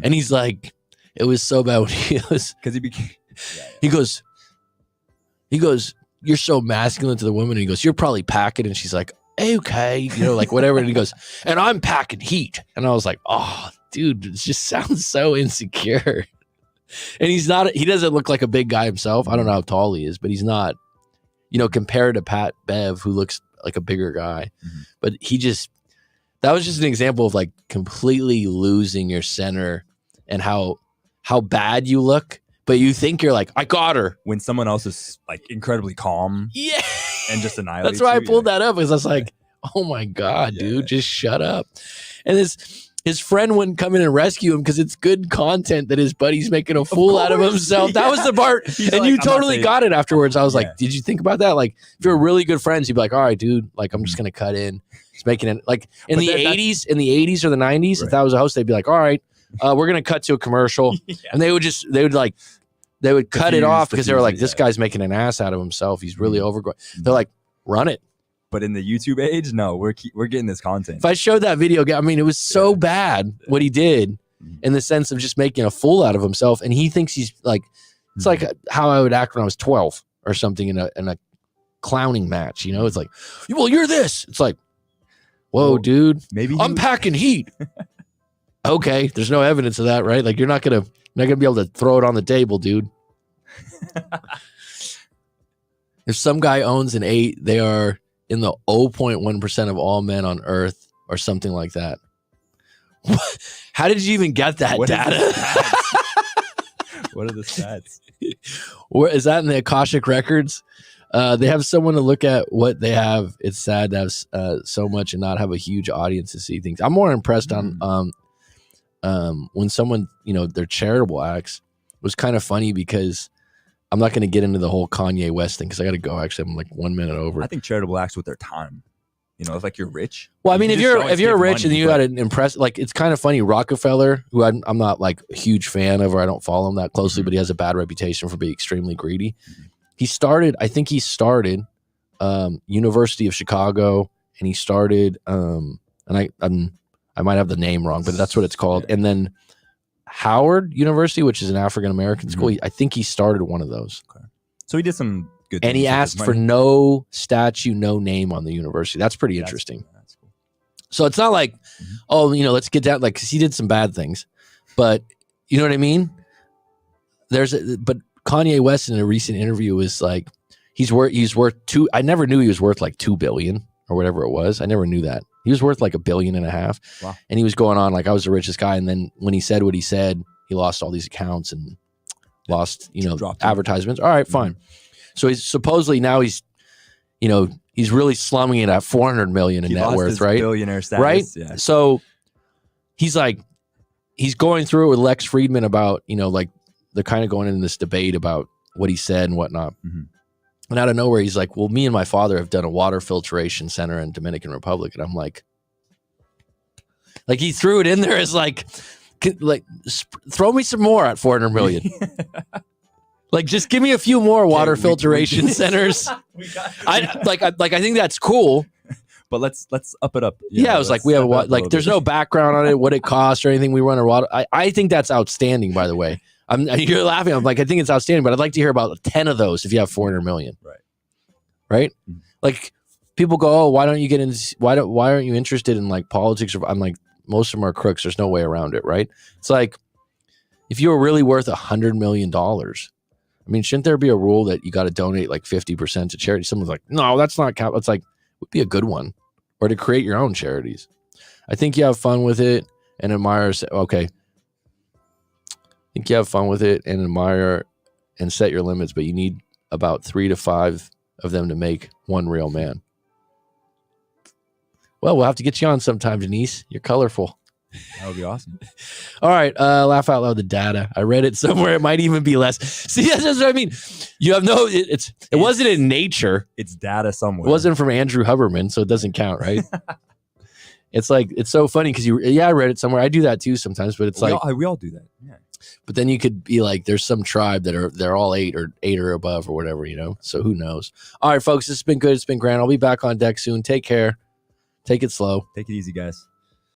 And he's like, it was so bad when he was, because he became, he goes, you're so masculine to the woman. And he goes, you're probably packing. And she's like, okay, you know, like whatever. And he goes, and I'm packing heat. And I was like, oh, dude, it just sounds so insecure. And he doesn't look like a big guy himself. I don't know how tall he is, but he's not, you know, compared to Pat Bev, who looks like a bigger guy. But that was just an example of like completely losing your center and how bad you look. But you think you're like, I got her. When someone else is like incredibly calm. Yeah. And just annihilates That's why I you, pulled that up, because I was like, oh my God, dude, just shut up. And his friend wouldn't come in and rescue him because it's good content that his buddy's making a fool out of himself. That was the part. And like, you totally got it afterwards. I was like, did you think about that? Like, if you're really good friends, you'd be like, all right, dude, like, I'm just going to cut in. He's making it like in the 80s or the 90s. Right. If that was a host, they'd be like, all right, we're going to cut to a commercial. And they would cut it off because they were like, this guy's making an ass out of himself. He's really overgoing. They're like, run it. But in the YouTube age, no, we're getting this content. If I showed that video, I mean, it was so bad what he did in the sense of just making a fool out of himself. And he thinks he's like, it's like how I would act when I was 12 or something in a clowning match. You know, it's like, well, you're this. It's like, whoa, dude, maybe I'm packing heat. Okay, there's no evidence of that, right? Like you're not gonna be able to throw it on the table, dude. If some guy owns an 8, they are in the 0.1% of all men on Earth, or something like that. How did you even get that data? What are the stats? Where is that in the Akashic records? They have someone to look at what they have. It's sad to have so much and not have a huge audience to see things. I'm more impressed on when someone, you know, their charitable acts was kind of funny, because I'm not going to get into the whole Kanye West thing because I got to go. Actually, I'm like 1 minute over. I think charitable acts with their time. You know, if like you're rich. Well, I mean, if you're rich and you got to impress, like it's kind of funny. Rockefeller, who I'm not like a huge fan of, or I don't follow him that closely, but he has a bad reputation for being extremely greedy. He started University of Chicago, and he started, and I might have the name wrong, but that's what it's called. And then Howard University, which is an African-American school. I think he started one of those. Okay. So he did some good things. And he asked for no statue, no name on the university. That's pretty interesting. That's cool. So it's not like, oh, you know, let's get down, like, because he did some bad things. But you know what I mean? But Kanye West in a recent interview was like, he's worth I never knew he was worth like $2 billion or whatever it was. I never knew that. He was worth like $1.5 billion. Wow. And he was going on like, I was the richest guy. And then when he said what he said, he lost all these accounts and lost, you know, advertisements. All right, fine. So he's supposedly now he's really slumming it at 400 million in net worth, right? Billionaire status, right? Yeah. So he's going through it with Lex Friedman about, you know, like they're kind of going into this debate about what he said and whatnot. And out of nowhere, he's like, well, me and my father have done a water filtration center in Dominican Republic. And I'm like he threw it in there as like throw me some more at 400 million. Like, just give me a few more water filtration centers. I think that's cool. But let's up it up. Yeah, it was like we have there's no background on it, what it costs or anything. We run a water. I think that's outstanding, by the way. You're laughing. I'm like, I think it's outstanding, but I'd like to hear about 10 of those if you have 400 million. Right. Like people go, oh, why don't you get into, why aren't you interested in like politics? I'm like, most of them are crooks. There's no way around it. Right. It's like, if you were really worth $100 million, I mean, shouldn't there be a rule that you got to donate like 50% to charity? Someone's like, no, that's not cap. It's like, would be a good one, or to create your own charities. I think you have fun with it and admire. Okay. I think you have fun with it and admire and set your limits, but you need about 3 to 5 of them to make one real man. Well, we'll have to get you on sometime, Denise. You're colorful. That would be awesome. All right. Laugh out loud. The data. I read it somewhere. It might even be less. See, that's what I mean. You have no, it wasn't in Nature. It's data somewhere. It wasn't from Andrew Huberman, so it doesn't count, right? It's like, it's so funny because I read it somewhere. I do that too sometimes, but it's we all do that. Yeah. But then you could be like, there's some tribe they're all 8 or above or whatever, you know. So who knows? All right, folks, this has been good. It's been grand. I'll be back on deck soon. Take care. Take it slow. Take it easy, guys.